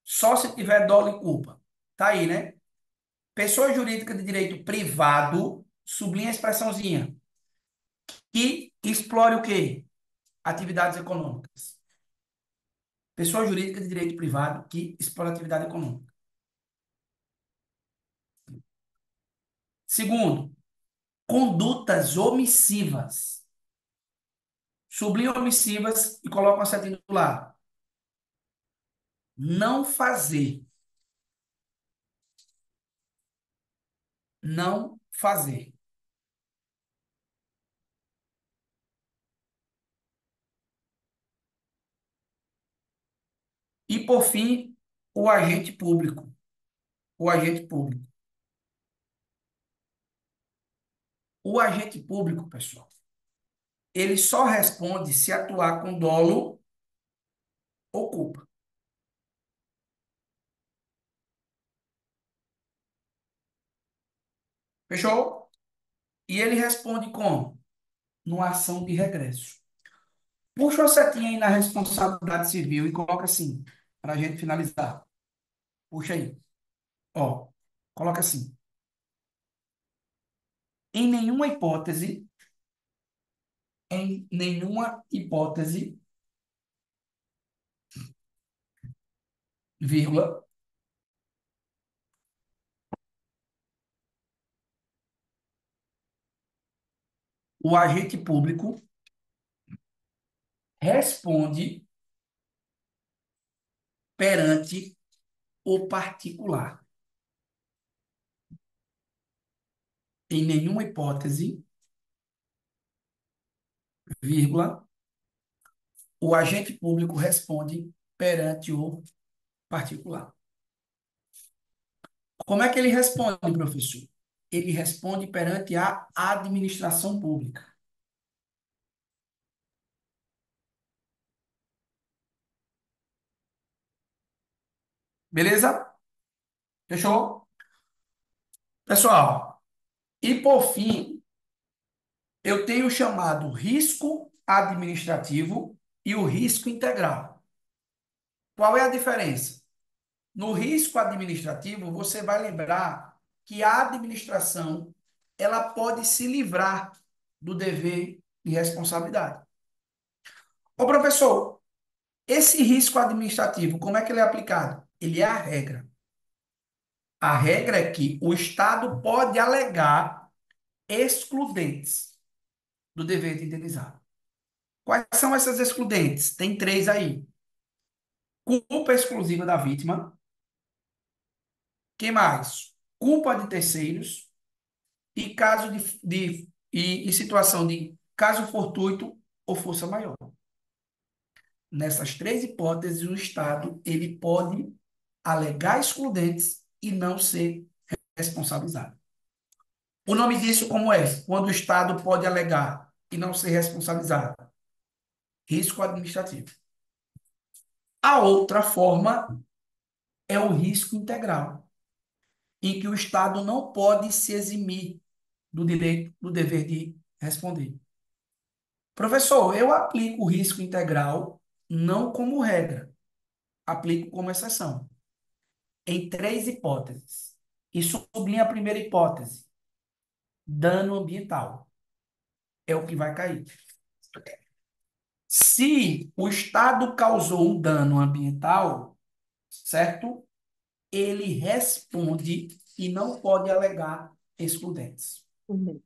Só se tiver dolo e culpa. Tá aí, né? Pessoa jurídica de direito privado, sublinha a expressãozinha, que explore o quê? Atividades econômicas. Pessoa jurídica de direito privado que explora atividade econômica. Segundo, condutas omissivas. Sublinha omissivas e coloca uma setinha do lado. Não fazer. Não fazer. E, por fim, o agente público. O agente público. O agente público, pessoal, ele só responde se atuar com dolo ou culpa. Fechou? E ele responde como? Numa ação de regresso. Puxa a setinha aí na responsabilidade civil e coloca assim: para a gente finalizar. Puxa aí. Ó, coloca assim. Em nenhuma hipótese, vírgula, o agente público responde perante o particular. Em nenhuma hipótese, vírgula, o agente público responde perante o particular. Como é que ele responde, professor? Ele responde perante a administração pública. Beleza? Fechou? Pessoal, e por fim, eu tenho o chamado risco administrativo e o risco integral. Qual é a diferença? No risco administrativo, você vai lembrar que a administração ela pode se livrar do dever de responsabilidade. Ô, professor, esse risco administrativo, como é que ele é aplicado? Ele é a regra. A regra é que o Estado pode alegar excludentes do dever de indenizar. Quais são essas excludentes? Tem três aí. Culpa exclusiva da vítima. Que mais? Culpa de terceiros e caso e situação de caso fortuito ou força maior. Nessas três hipóteses, o Estado ele pode alegar excludentes e não ser responsabilizado. O nome disso como é? Quando o Estado pode alegar e não ser responsabilizado. Risco administrativo. A outra forma é o risco integral, em que o Estado não pode se eximir do direito, do dever de responder. Professor, eu aplico o risco integral não como regra, aplico como exceção, em três hipóteses. E sublinha a primeira hipótese, dano ambiental. É o que vai cair. Se o Estado causou um dano ambiental, certo? Ele responde e não pode alegar excludentes. Uhum.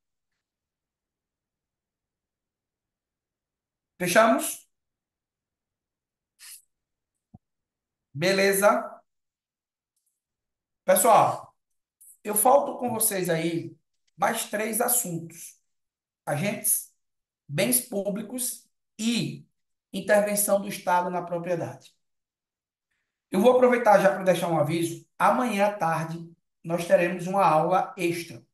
Fechamos? Beleza? Pessoal, eu falto com vocês aí mais três assuntos: agentes, bens públicos e intervenção do Estado na propriedade. Eu vou aproveitar já para deixar um aviso. Amanhã à tarde nós teremos uma aula extra,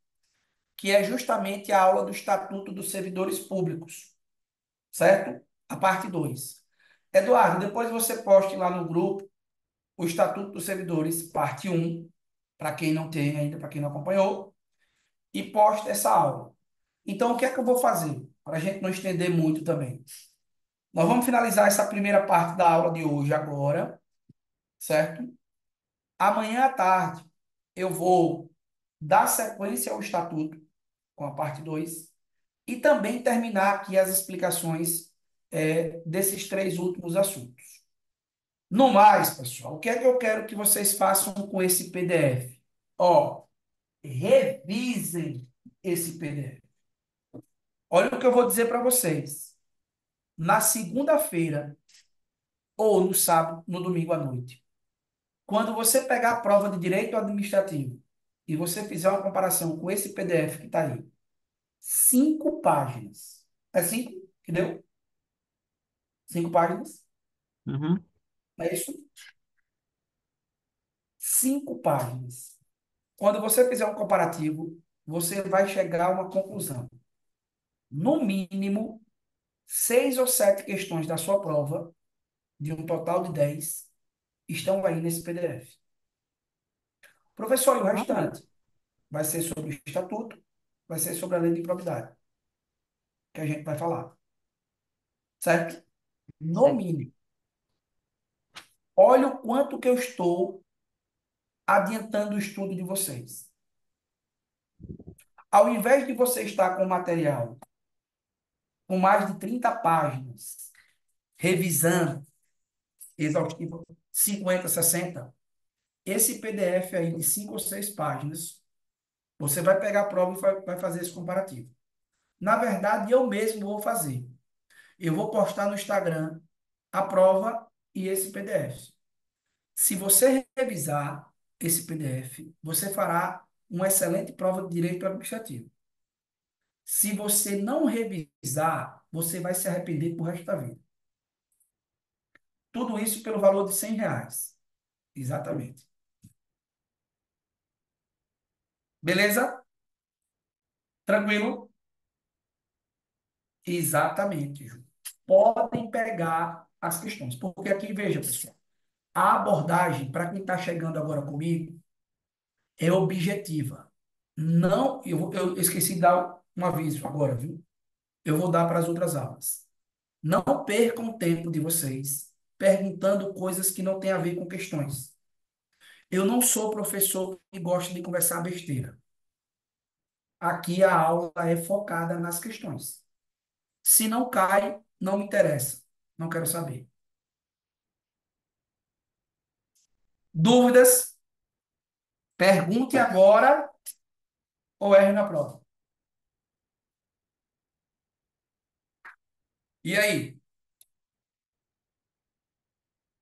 que é justamente a aula do Estatuto dos Servidores Públicos, certo? A parte 2. Eduardo, depois você poste lá no grupo o Estatuto dos Servidores, parte 1, para quem não tem ainda, para quem não acompanhou, e poste essa aula. Então, o que é que eu vou fazer? Para a gente não estender muito também. Nós vamos finalizar essa primeira parte da aula de hoje agora, certo? Amanhã à tarde eu vou dar sequência ao Estatuto, com a parte 2, e também terminar aqui as explicações desses três últimos assuntos. No mais, pessoal, o que é que eu quero que vocês façam com esse PDF? Ó, revisem esse PDF. Olha o que eu vou dizer para vocês. Na segunda-feira, ou no sábado, no domingo à noite, quando você pegar a prova de direito administrativo e você fizer uma comparação com esse PDF que está aí, 5 páginas. É 5 que deu? 5 páginas? Uhum. É isso? 5 páginas. Quando você fizer um comparativo, você vai chegar a uma conclusão. No mínimo, 6 ou 7 questões da sua prova, de um total de 10, estão aí nesse PDF. Professor, e o restante? Vai ser sobre o estatuto, vai ser sobre a lei de improbidade, que a gente vai falar. Certo? No Certo. mínimo. olha o quanto que eu estou adiantando o estudo de vocês. Ao invés de você estar com o material com mais de 30 páginas, revisando, exaustivo, 50, 60, esse PDF aí de 5 ou 6 páginas, você vai pegar a prova e vai fazer esse comparativo. Na verdade, eu mesmo vou fazer. Eu vou postar no Instagram a prova e esse PDF. Se você revisar esse PDF, você fará uma excelente prova de direito administrativo. Se você não revisar, você vai se arrepender pro resto da vida. Tudo isso pelo valor de R$ 100. Exatamente. Beleza? Tranquilo? Exatamente, Ju. Podem pegar as questões. Porque aqui, veja, pessoal, a abordagem, para quem está chegando agora comigo, é objetiva. Não, eu esqueci de dar um aviso agora, viu? Eu vou dar para as outras aulas. Não percam o tempo de vocês perguntando coisas que não têm a ver com questões. Eu não sou professor que gosta de conversar besteira. Aqui a aula é focada nas questões. Se não cai, não me interessa. Não quero saber. Dúvidas? Pergunte agora ou erre na prova. E aí?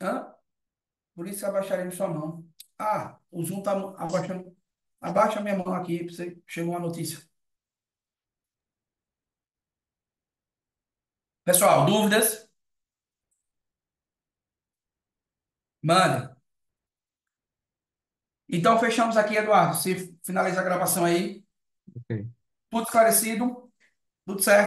Hã? Por isso abaixarei sua mão. Ah, o Zoom está abaixando. Abaixa a minha mão aqui, para você chegou uma notícia. Pessoal, dúvidas? Manda. Então, fechamos aqui, Eduardo. Se finaliza a gravação aí. Ok. Tudo esclarecido? Tudo certo?